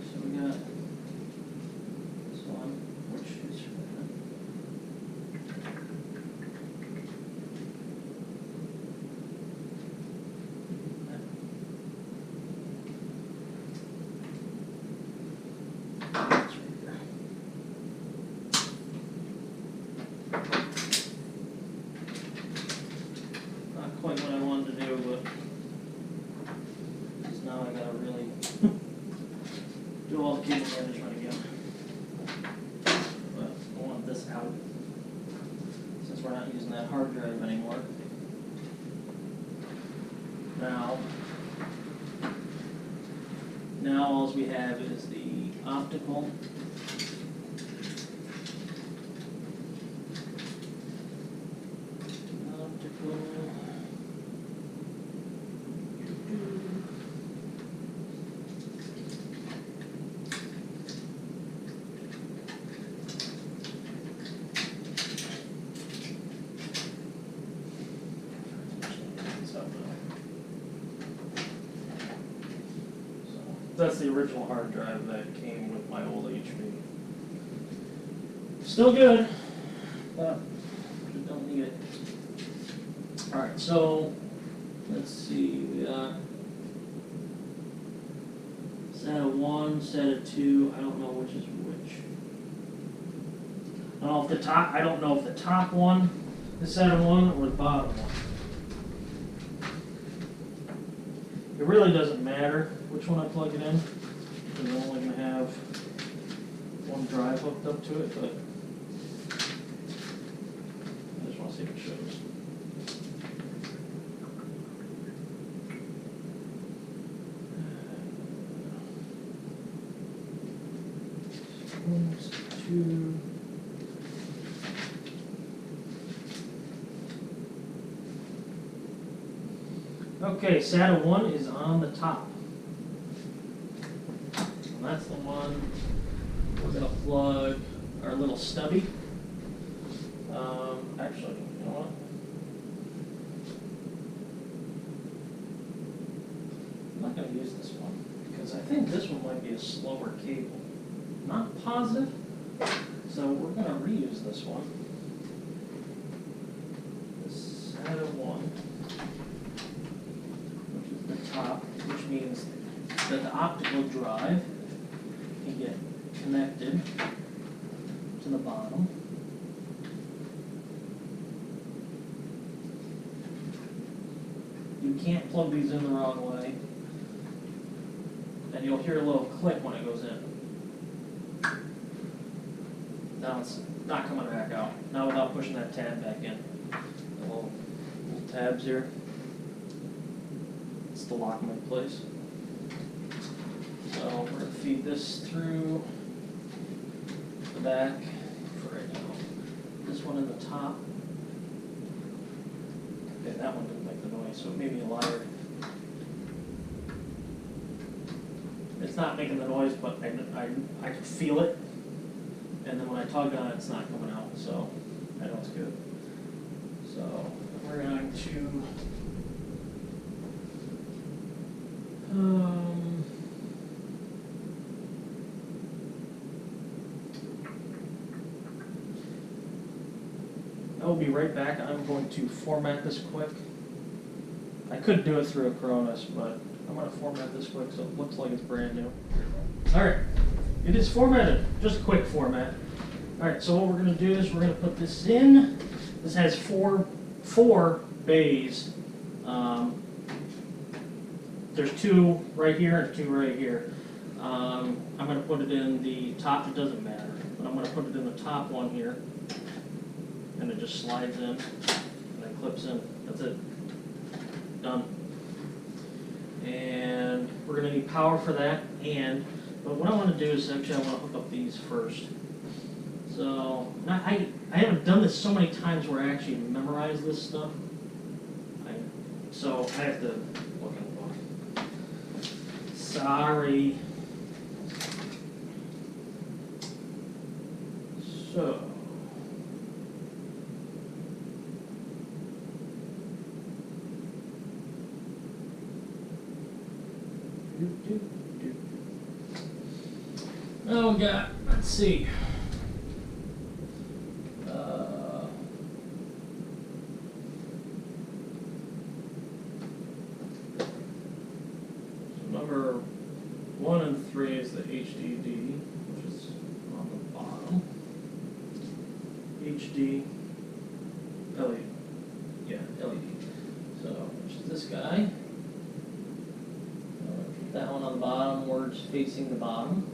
So we got this one, which is Now all we have is the optical. That's the original hard drive that came with my old HP. Still good, but you don't need it. Alright, so let's see, we got SATA 1, SATA 2, I don't know which is which. I don't know if the top one is SATA 1 or the bottom one. It really doesn't matter which one I plug it in, because I'm only going to have one drive hooked up to it, but I just want to see if it shows. Two. Okay, SATA 1 is on the top. And that's the one we're going to plug our little stubby. Actually, you know what? I'm not going to use this one because I think this one might be a slower cable. Not positive, so we're going to reuse this one. This SATA 1. Top, which means that the optical drive can get connected to the bottom. You can't plug these in the wrong way, and you'll hear a little click when it goes in. Now it's not coming back out. Now without pushing that tab back in. The little tabs here. To lock them in place. So we're going to feed this through the back for right now. This one in the top. Okay, that one didn't make the noise, so it may be a liar. It's not making the noise, but I can feel it. And then when I tug on it, it's not coming out, so I know it's good. So we're going to I will be right back. I'm going to format this quick. I could do it through a Cronus, but I'm going to format this quick so it looks like it's brand new. Alright, it is formatted. Just a quick format. Alright, so what we're going to do is we're going to put this in. This has four bays. There's two right here and two right here. I'm going to put it in the top, it doesn't matter, but I'm going to put it in the top one here. And it just slides in and then clips in. That's it. Done. And we're going to need power for that. But what I want to do is actually I want to hook up these first. So I haven't done this so many times where I actually memorize this stuff. So I have to look at the book. Sorry. So. Oh, God, let's see. So number 1 and 3 is the HDD, which is on the bottom. HD, LED, yeah, LED. So, which is this guy. Put that one on the bottom, words facing the bottom.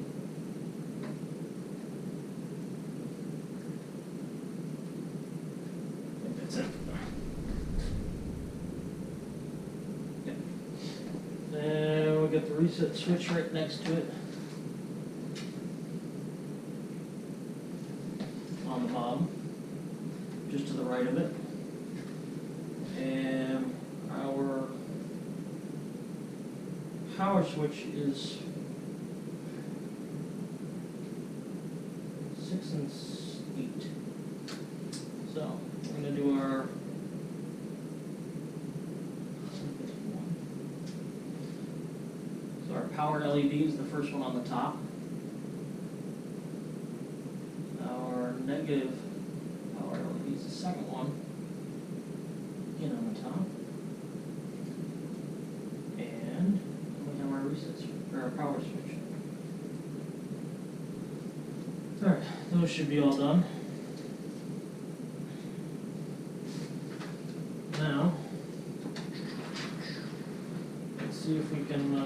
got the reset switch right next to it. On the bottom, just to the right of it. And our power switch is 6 and 8. So we're going to do our power LED is the first one on the top. Our negative power LED is the second one, again on the top. And we have our reset switch, or our power switch. Alright, those should be all done. Now, let's see if we can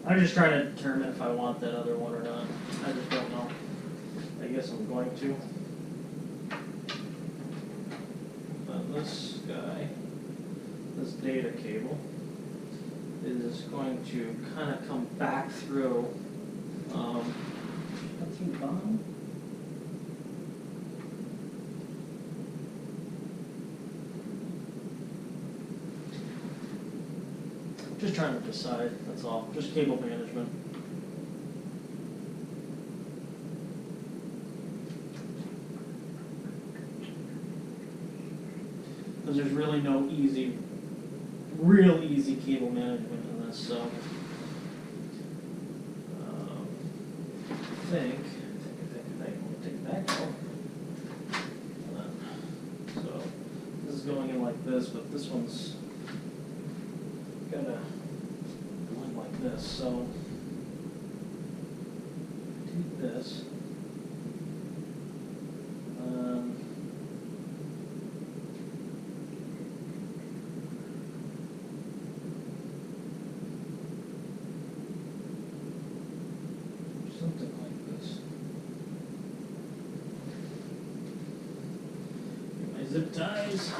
I'm just trying to determine if I want that other one or not. I just don't know. I guess I'm going to. But this guy, this data cable, is going to kind of come back through, through the bottom. Just trying to decide, that's all. Just cable management. Because there's really no easy, real easy cable management in this, so I think we'll take it back out. So this is going in like this, but this one's gotta go in like this, so take this, something like this. Get my zip ties.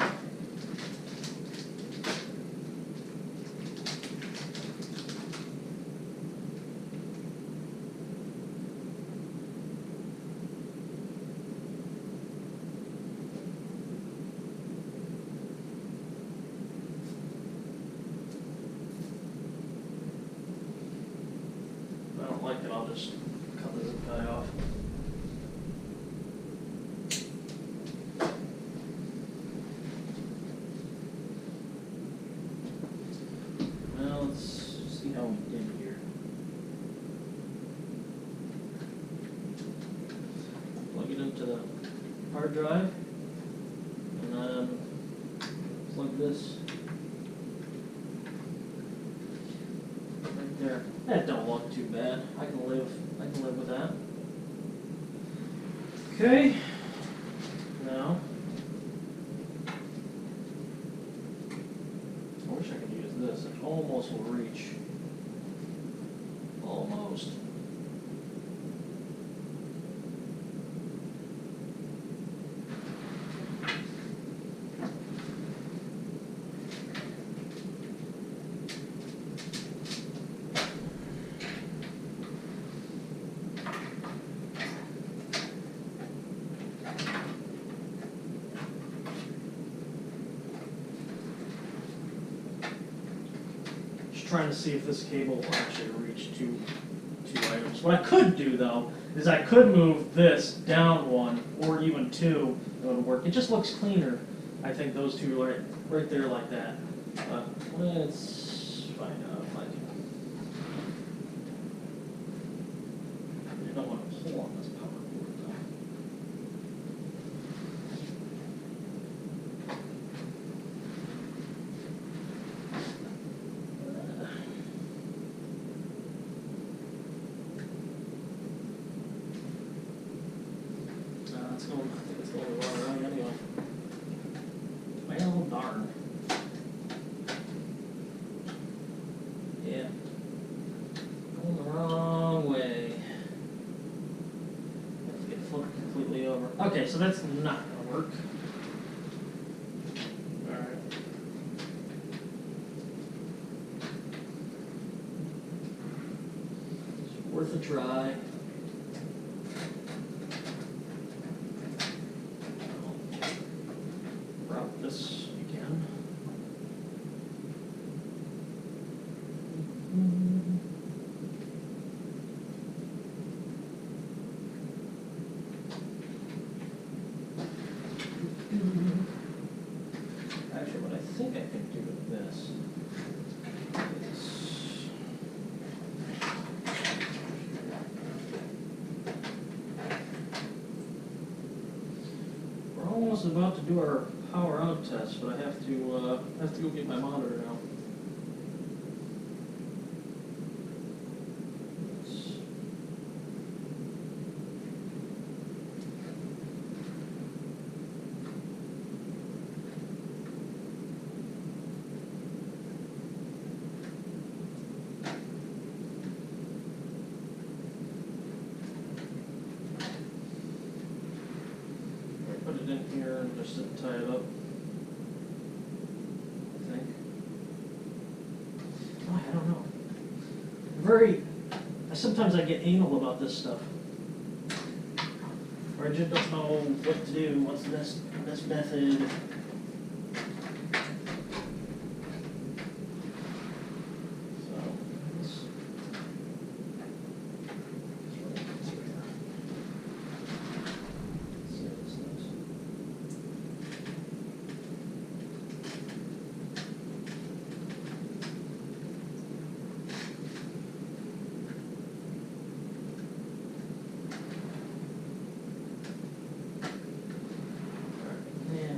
If I don't like it, I'll just cut the zip tie off. Well, let's see how we did here. Plug it into the hard drive, and then plug this right there. That don't look too bad. I can live with that. Okay. Now, I wish I could use this. It almost will reach. Almost. Trying to see if this cable will actually reach two items. What I could do though is I could move this down one or even two. It would work. It just looks cleaner. I think those two right there like that. But let's find out if I can. I don't want to pull on this power cord though. going, I think it's going the wrong way anyway. Well, darn. Yeah. Going the wrong way. Let's get flipped completely over. Okay, so that's not gonna work. Alright. It's worth a try. Route this again. Actually, what I think I could do with this is we're almost about to do our power out test, but I have to go get my monitor now. Put it in here and just tie it up. I think. Oh, I don't know. Sometimes I get anal about this stuff. Or I just don't know what to do, what's the best method.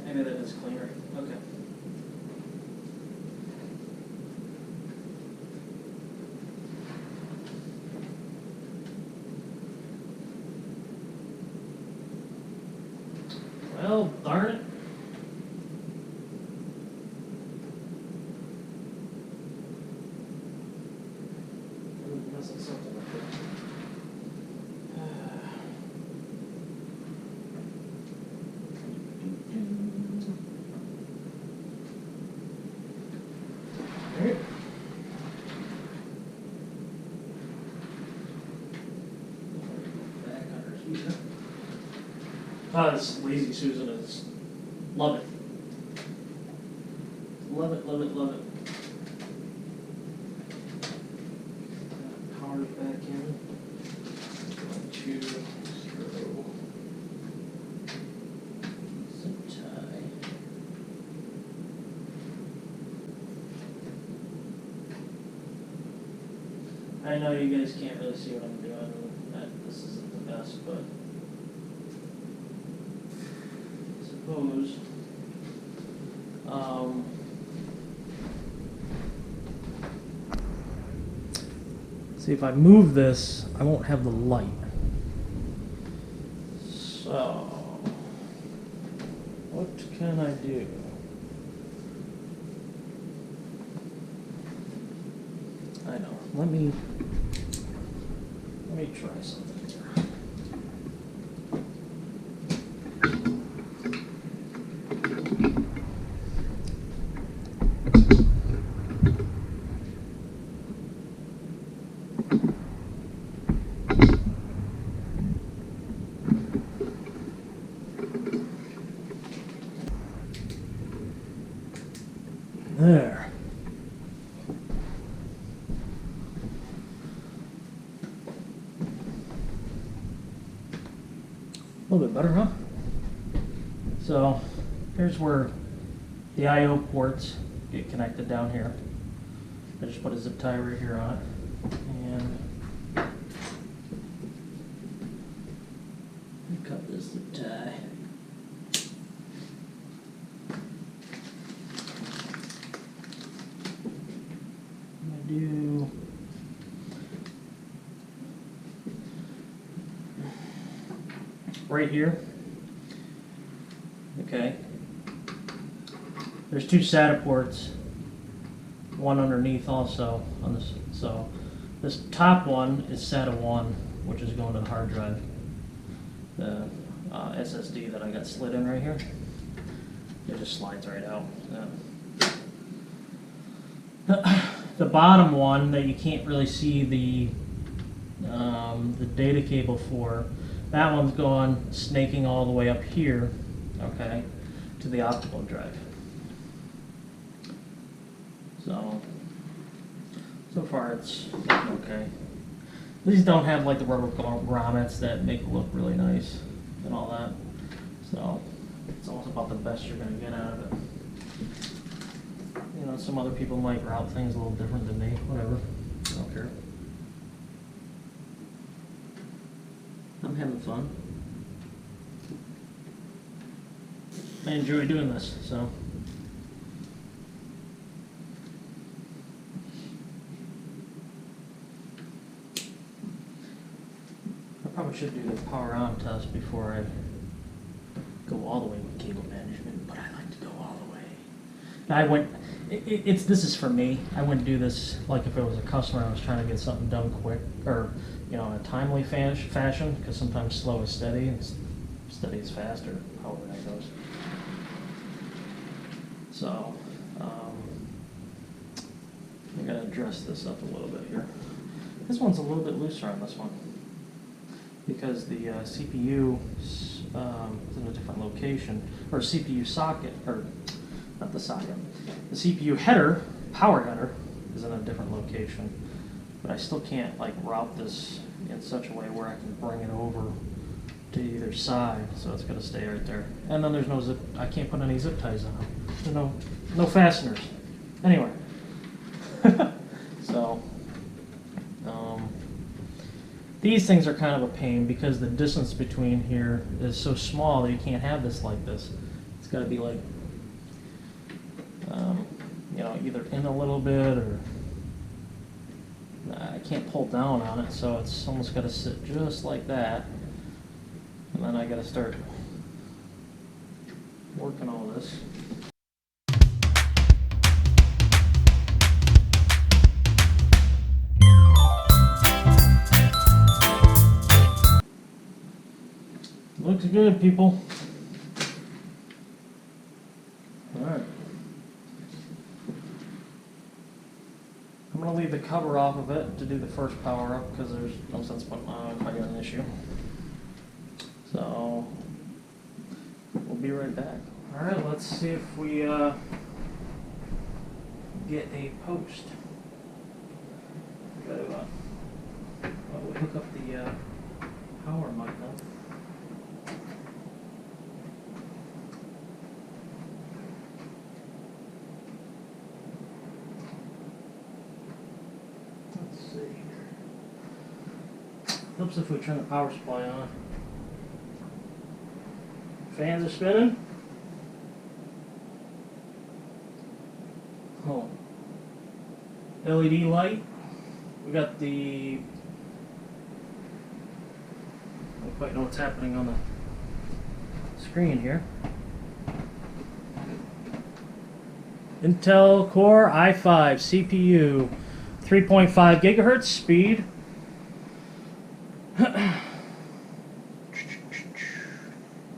Maybe that is cleaner. Okay. Well, darn it. I'm messing something up there. This lazy Susan is love it. Love it, love it, love it. Power's back in. Going to throw zip tie. I know you guys can't really see what I'm doing. This isn't the best, but I suppose. See, if I move this, I won't have the light. So, what can I do? I know. Let me try something here. There. A little bit better, huh? So here's where the I/O ports get connected down here. I just put a zip tie right here on it, and cut this zip tie. Do right here, Okay. There's two SATA ports, one underneath also on this. So this top one is SATA 1, which is going to the hard drive. The SSD that I got slid in right here. It just slides right out. The bottom one that you can't really see the data cable for, that one's going snaking all the way up here, okay, to the optical drive. So far it's okay. These don't have like the rubber grommets that make it look really nice and all that. So it's almost about the best you're going to get out of it. You know, some other people might route things a little different than me. Whatever. I don't care. I'm having fun. I enjoy doing this, so. I probably should do the power on test before I go all the way with cable management, but I like to go all the way. I went, this is for me. I wouldn't do this like if it was a customer and I was trying to get something done quick, or, you know, in a timely fashion, because sometimes slow is steady and steady is fast, or however that goes. So, I'm going to dress this up a little bit here. This one's a little bit looser on this one, because the CPU is in a different location, or CPU socket, or not the socket. The CPU header, power header, is in a different location, but I still can't like route this in such a way where I can bring it over to either side, so it's going to stay right there. And then there's no zip. I can't put any zip ties on it. There's no fasteners. Anyway, so. These things are kind of a pain because the distance between here is so small that you can't have this like this. It's got to be like, you know, either in a little bit or I can't pull down on it, so it's almost got to sit just like that. And then I got to start working all this. Looks good, people. Alright. I'm going to leave the cover off of it to do the first power up because there's no sense putting on if I got an issue. So, we'll be right back. Alright, let's see if we get a post. Got to we'll hook up the power mic now. Helps if we turn the power supply on. Fans are spinning. Oh. LED light. We got the. I don't quite know what's happening on the screen here. Intel Core i5 CPU, 3.5 gigahertz speed.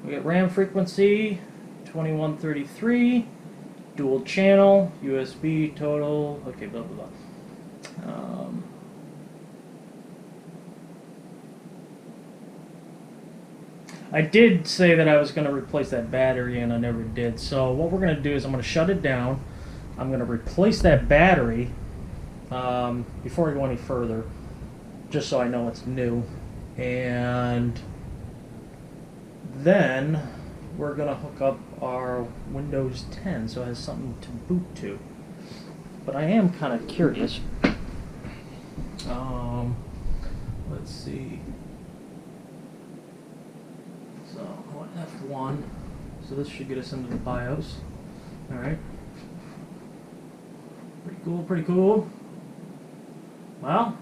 We got RAM frequency 2133, dual channel, USB total, okay, blah blah blah. I did say that I was going to replace that battery and I never did, so what we're going to do is I'm going to shut it down. I'm going to replace that battery before I go any further, just so I know it's new. And then we're going to hook up our Windows 10 so it has something to boot to. But I am kind of curious. Let's see. So I want F1. So this should get us into the BIOS. Alright. Pretty cool, pretty cool. Well,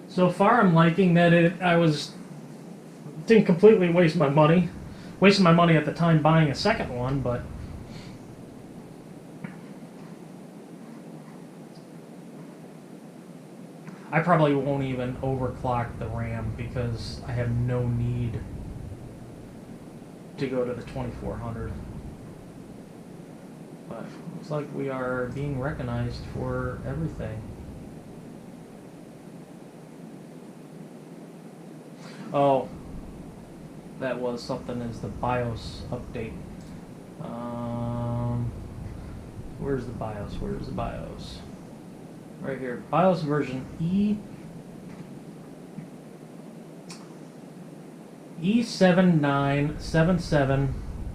so far I'm liking that I didn't completely waste my money. wasted my money at the time buying a second one, but I probably won't even overclock the RAM because I have no need to go to the 2400. But looks like we are being recognized for everything. Oh, that was something as the BIOS update. Where's the BIOS? Where's the BIOS? Right here. BIOS version E7977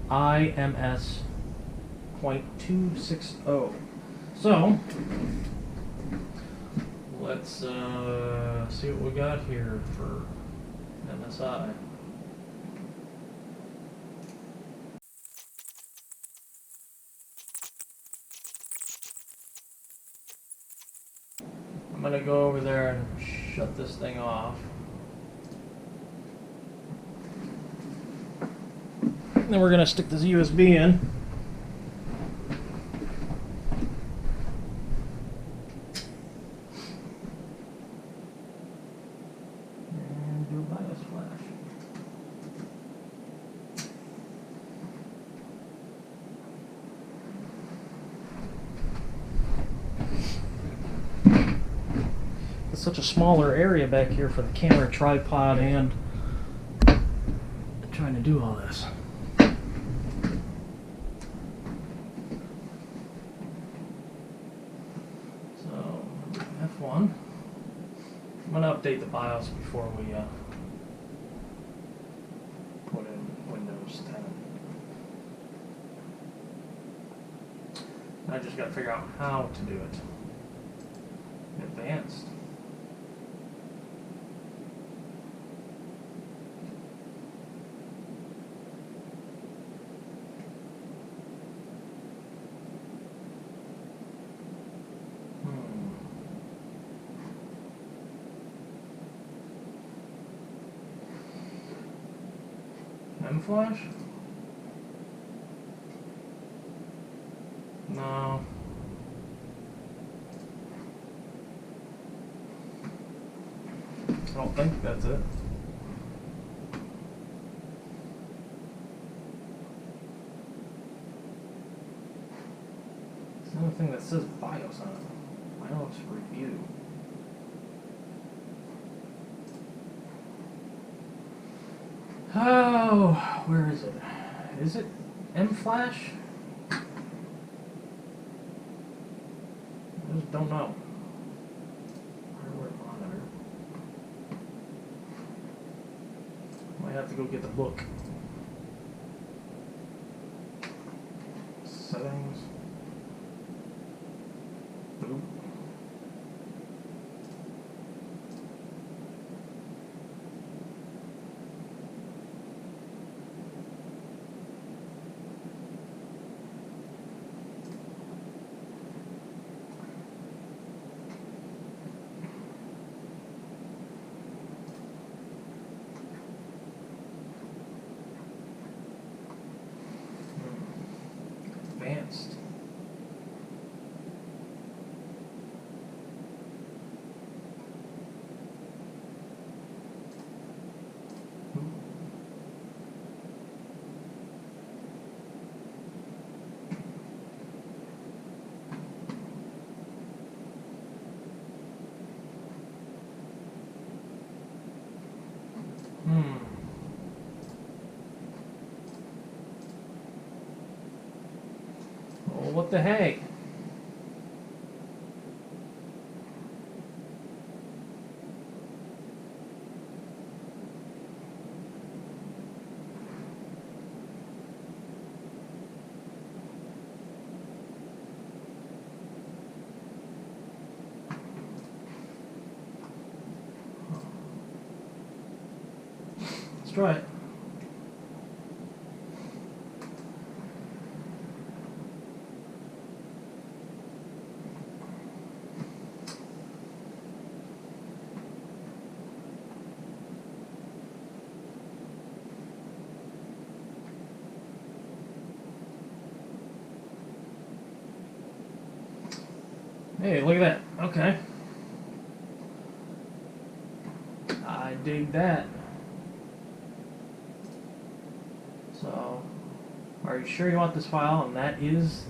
IMS.260. So let's see what we got here for MSI. I'm gonna go over there and shut this thing off. Then we're gonna stick this USB in. And do a BIOS flash. It's such a smaller area back here for the camera tripod and trying to do all this. So F1. I'm going to update the BIOS before we put in Windows 10. I just got to figure out how to do it. Advanced. M-Flash? No. I don't think that's it. There's another thing that says BIOS on it. BIOS review. Oh, where is it? Is it M-Flash? I just don't know. Hardware monitor. Might have to go get the book. Settings. Boot. Advanced. Oh, what the heck? Let's try it. Hey, look at that. Okay. I dig that. So, are you sure you want this file? And that is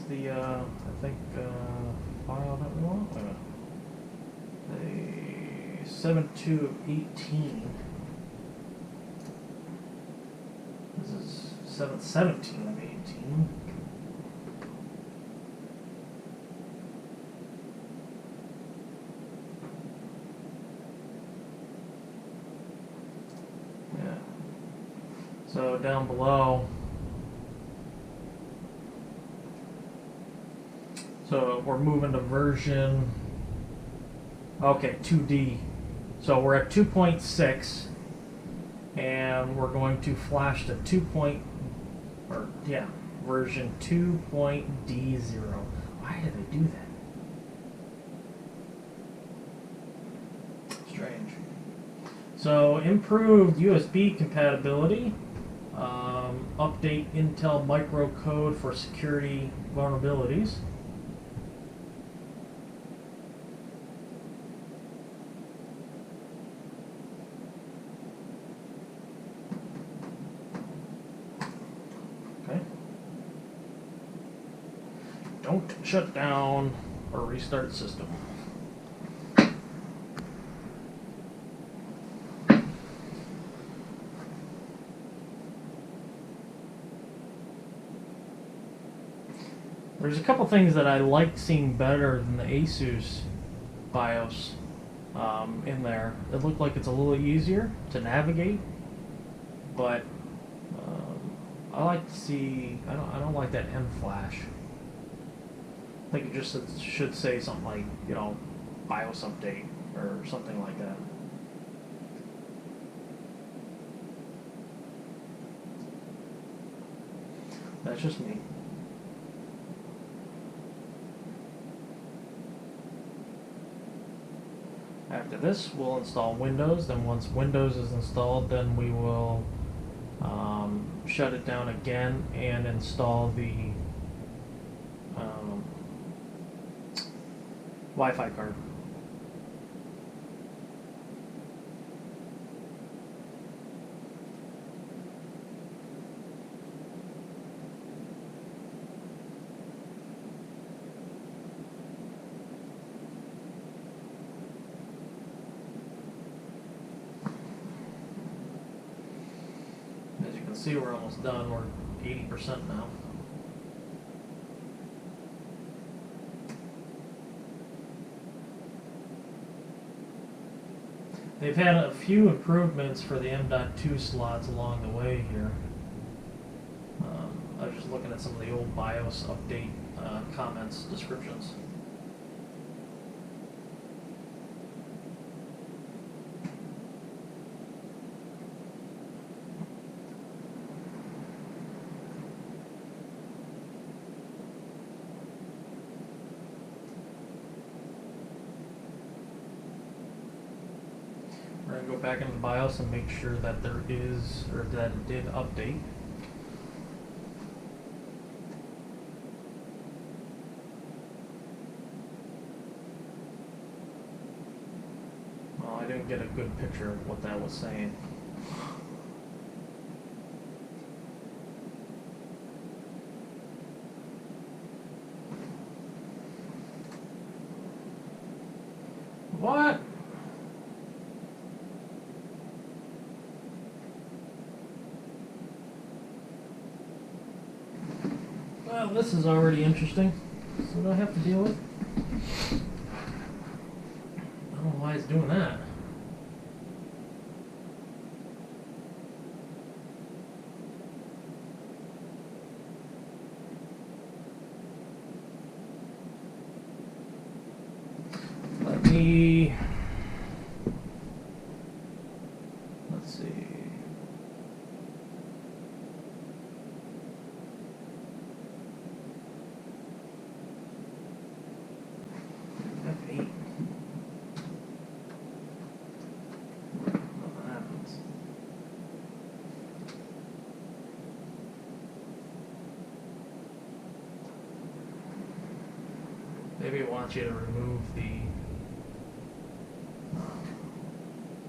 the I think file that we want. Wait a minute. The 72 of 18. This is 717 of 18. Yeah. So down below. So we're moving to version, okay, 2D. So we're at 2.6, and we're going to flash to version 2.D0. Why did they do that? Strange. So improved USB compatibility, update Intel microcode for security vulnerabilities. Don't shut down or restart system. There's a couple things that I like seeing better than the Asus BIOS in there. It looked like it's a little easier to navigate, but I like to see. I don't like that M flash. I think it just should say something like, BIOS update or something like that. That's just me. After this, we'll install Windows. Then once Windows is installed, then we will shut it down again and install the Wi-Fi card. As you can see, we're almost done. We're 80% now. They've had a few improvements for the M.2 slots along the way here. I was just looking at some of the old BIOS update comments, descriptions. We're going to go back into the BIOS and make sure that there is, or that it did update. Well, I didn't get a good picture of what that was saying. What? Well, this is already interesting. So what do I have to deal with? I don't know why it's doing that. Let's see. F8. wants you to remove the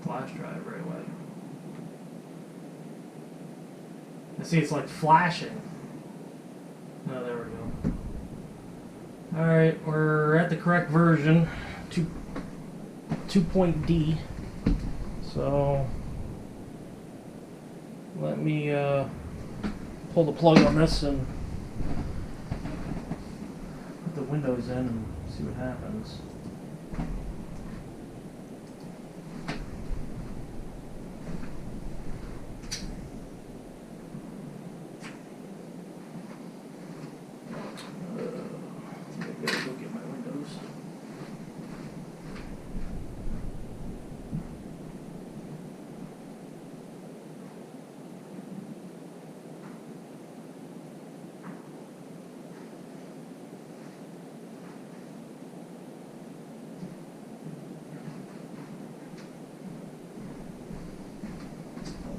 flash drive right away. And see, it's like flashing. Oh, there we go. Alright, we're at the correct version, 2.D. So, let me pull the plug on this and put the windows in and see what happens.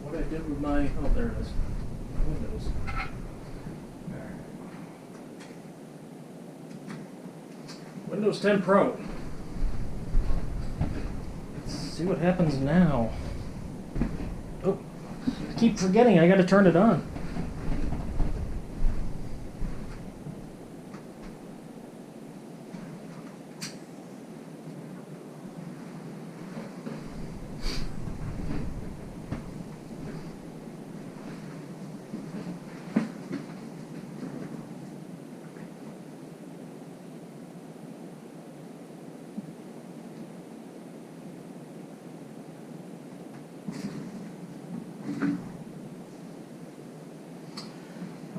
What I did with my, oh, there it is, Windows. Alright. Windows 10 Pro. Let's see what happens now. Oh, I keep forgetting I gotta turn it on.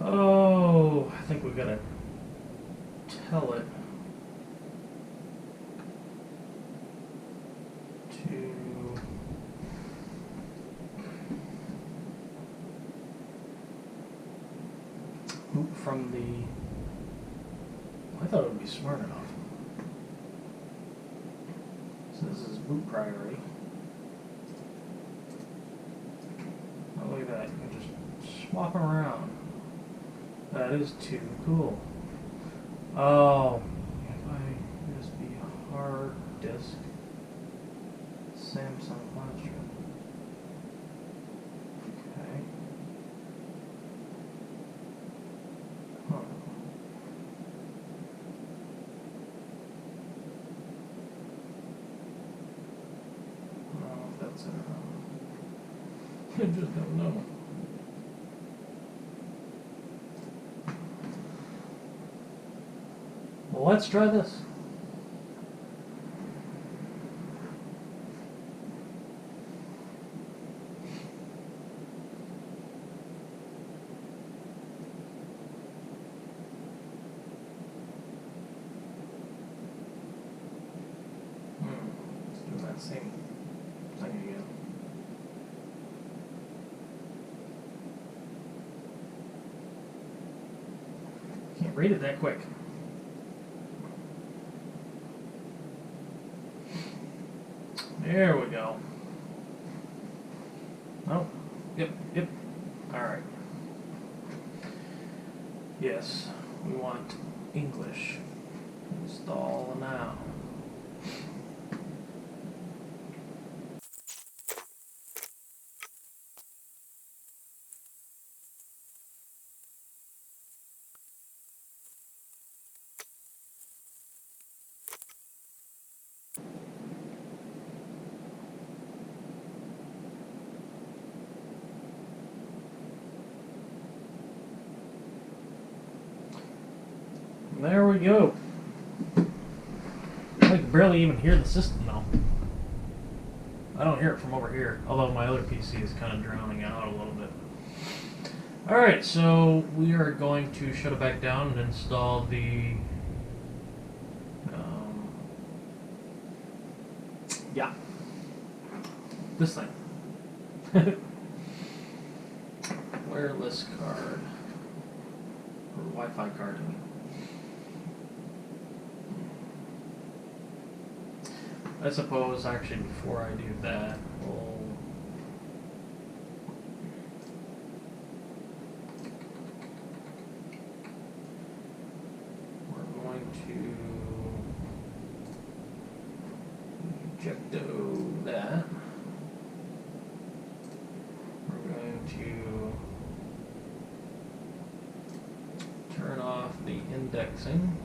Oh, I think we've got to tell it to boot from the, I thought it would be smart enough. So this is boot priority. Oh, look at that, you can just swap them around. That is too cool. Oh, WiFi USB hard disk, Samsung flash drive. Okay. Huh. I don't know if that's it or not. I just don't know. Well, let's try this. Let's do that same thing again. Can't read it that quick. There we go. Oh, yep. Alright. Yes, we want English. Install now. There we go. I can barely even hear the system now. I don't hear it from over here, although my other PC is kind of drowning out a little bit. Alright, so we are going to shut it back down and install the this thing. Wireless card. Or Wi-Fi card, I mean. I suppose, actually, before I do that, we're going to indexing.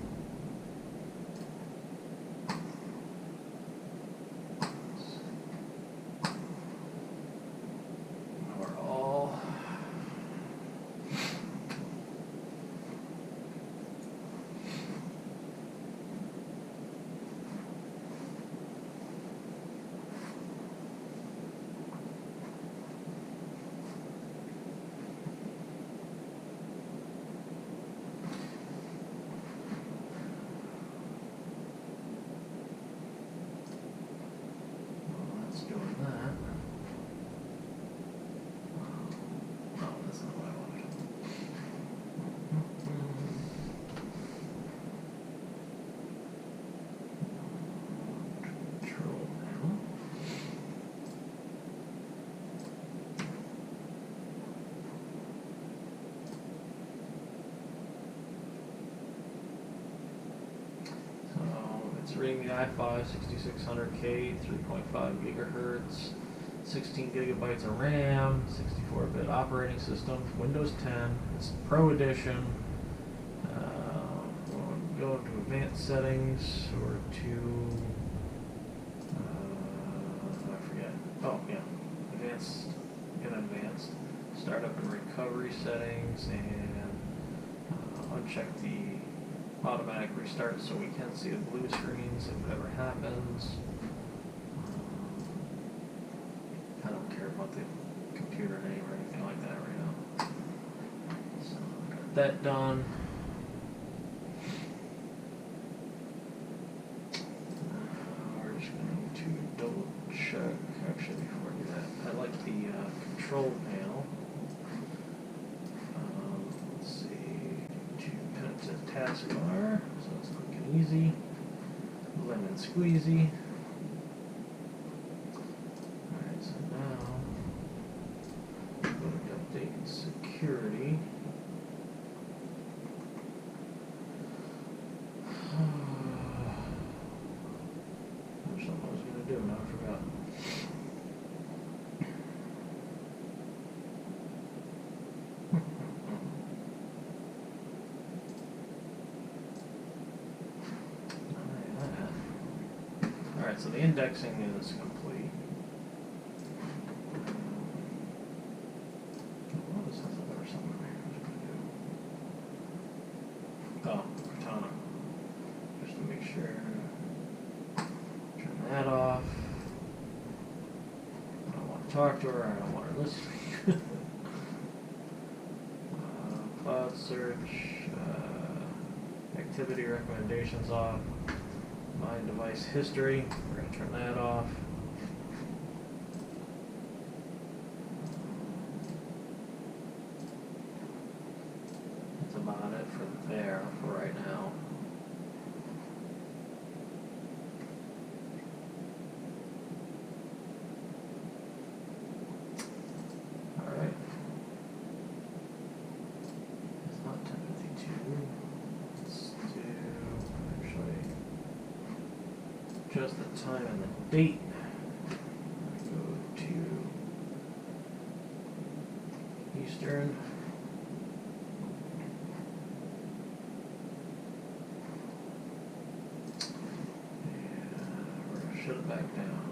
Reading the i5 6600K, 3.5 gigahertz, 16 gigabytes of RAM, 64-bit operating system, Windows 10. It's Pro Edition. We'll go into advanced settings or to I forget. Oh yeah, advanced. Startup and recovery settings, and uncheck the automatic restart so we can see the blue screens if whatever happens. I don't care about the computer name or anything like that right now. So got that done. We're just going to double check. Actually, before I do that, I like the control panel. Let's see. To the taskbar, so it's looking easy, lemon squeezy. Alright, so now go to update security. There's something I was going to do, now I forgot. Alright, so the indexing is complete. What is that? There was something I was going to do. Oh, Cortana. Just to make sure. Turn that off. I don't want to talk to her, I don't want her listening. Cloud search, activity recommendations off. My device history, we're going to turn that off. That's about it for there for right now. Alright. It's not 10:52. Let's do, actually, just the time and the date. Go to Eastern. And we're going to shut it back down.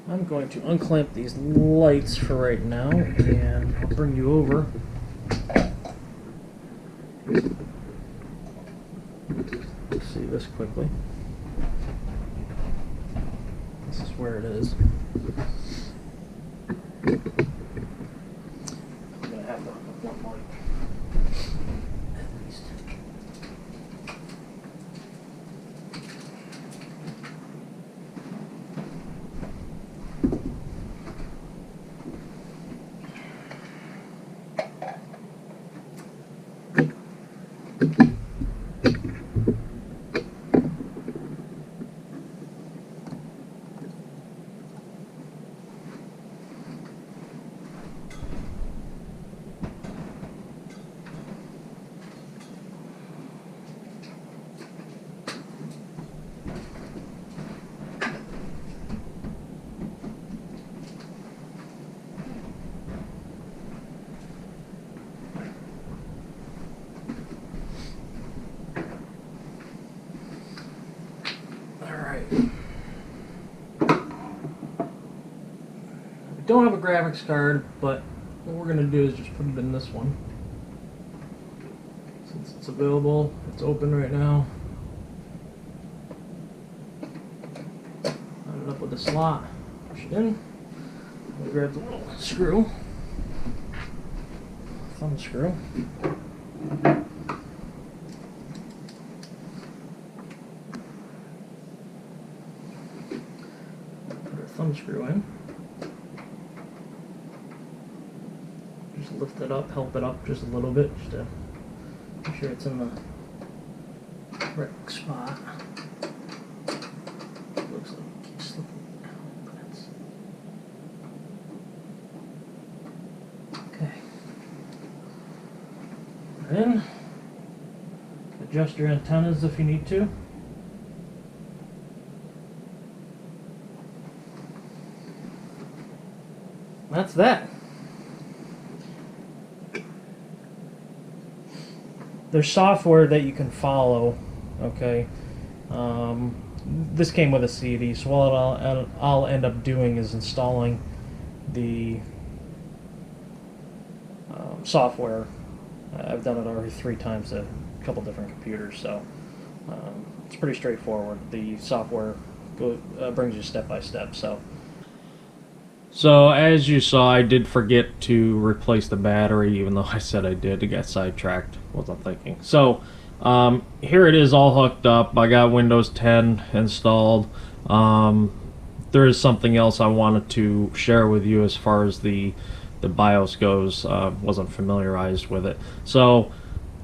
I'm going to unclamp these lights for right now, and I'll bring you over. Let's see this quickly. This is where it is. I'm going to have to hook up one light. At least. don't have a graphics card, but what we're gonna do is just put it in this one. Since it's available, it's open right now. Line it up with the slot, push it in. I'll grab the little screw, thumb screw. Put our thumb screw in. Just lift it up, help it up just a little bit, just to make sure it's in the correct spot. Looks like it keeps slipping out, but it's okay. Then adjust your antennas if you need to. That's that. There's software that you can follow, okay? This came with a CD, so what I'll end up doing is installing the software. I've done it already 3 times to a couple different computers, so it's pretty straightforward. The software brings you step by step. So as you saw, I did forget to replace the battery, even though I said I did. I got sidetracked, wasn't thinking. So here it is, all hooked up. I got Windows 10 installed. There is something else I wanted to share with you as far as the BIOS goes. Wasn't familiarized with it. So,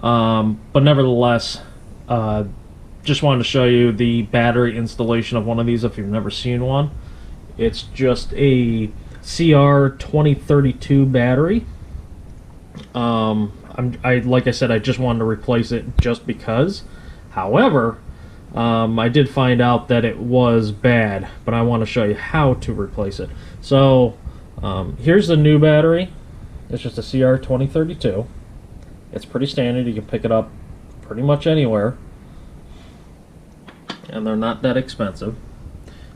but nevertheless, just wanted to show you the battery installation of one of these if you've never seen one. It's just a CR2032 battery. Like I said, I just wanted to replace it just because. However, I did find out that it was bad, but I want to show you how to replace it. So here's the new battery. It's just a CR2032. It's pretty standard. You can pick it up pretty much anywhere, and they're not that expensive.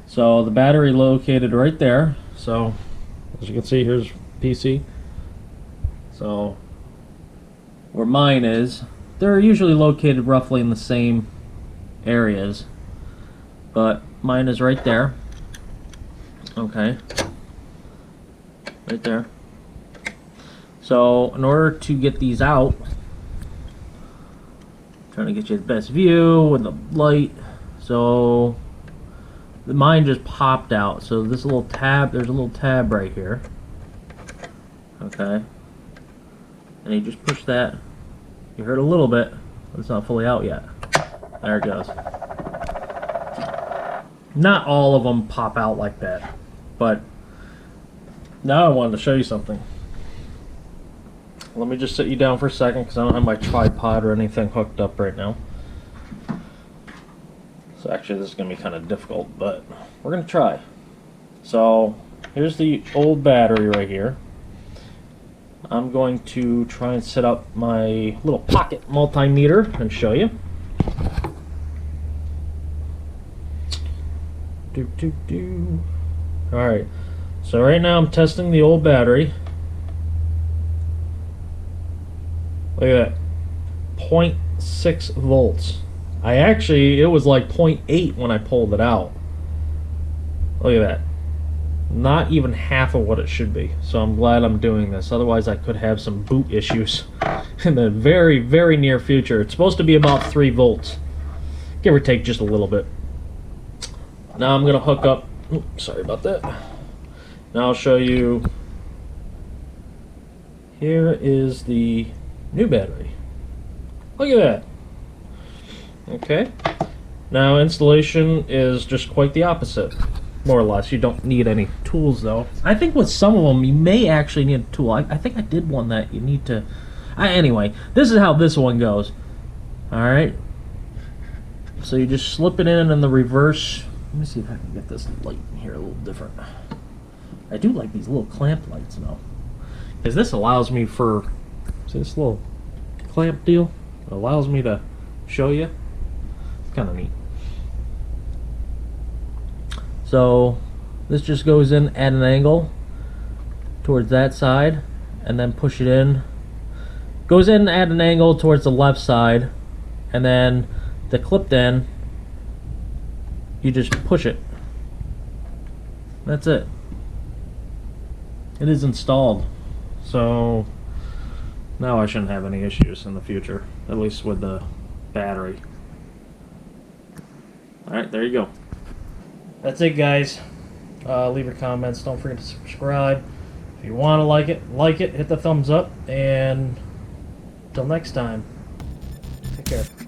So the battery located right there. So as you can see, here's PC. So where mine is, they're usually located roughly in the same areas, but mine is right there. Okay, right there. So in order to get these out, trying to get you the best view with the light. So mine just popped out. So this little tab, there's a little tab right here. Okay. And you just push that. You heard a little bit, but it's not fully out yet. There it goes. Not all of them pop out like that, but now I wanted to show you something. Let me just sit you down for a second because I don't have my tripod or anything hooked up right now. So actually this is going to be kind of difficult, but we're going to try. So here's the old battery right here. I'm going to try and set up my little pocket multimeter and show you. Alright, so right now I'm testing the old battery. Look at that, 0.6 volts. It was like 0.8 when I pulled it out. Look at that. Not even half of what it should be. So I'm glad I'm doing this. Otherwise I could have some boot issues in the very, very near future. It's supposed to be about 3 volts. Give or take just a little bit. Now I'm going to hook up. Oops, sorry about that. Now I'll show you. Here is the new battery. Look at that. Okay. Now installation is just quite the opposite. More or less. You don't need any tools though. I think with some of them you may actually need a tool. I think I did one that you need to... anyway, this is how this one goes. Alright. So you just slip it in the reverse. Let me see if I can get this light in here a little different. I do like these little clamp lights though. Because this allows me for... See this little clamp deal? It allows me to show you. It's kind of neat. So this just goes in at an angle, towards that side, and then push it in. Goes in at an angle towards the left side, and then the clipped end, you just push it. That's it. It is installed. So now I shouldn't have any issues in the future, at least with the battery. Alright, there you go. That's it, guys. Leave your comments. Don't forget to subscribe. If you want to like it, hit the thumbs up, and until next time, take care.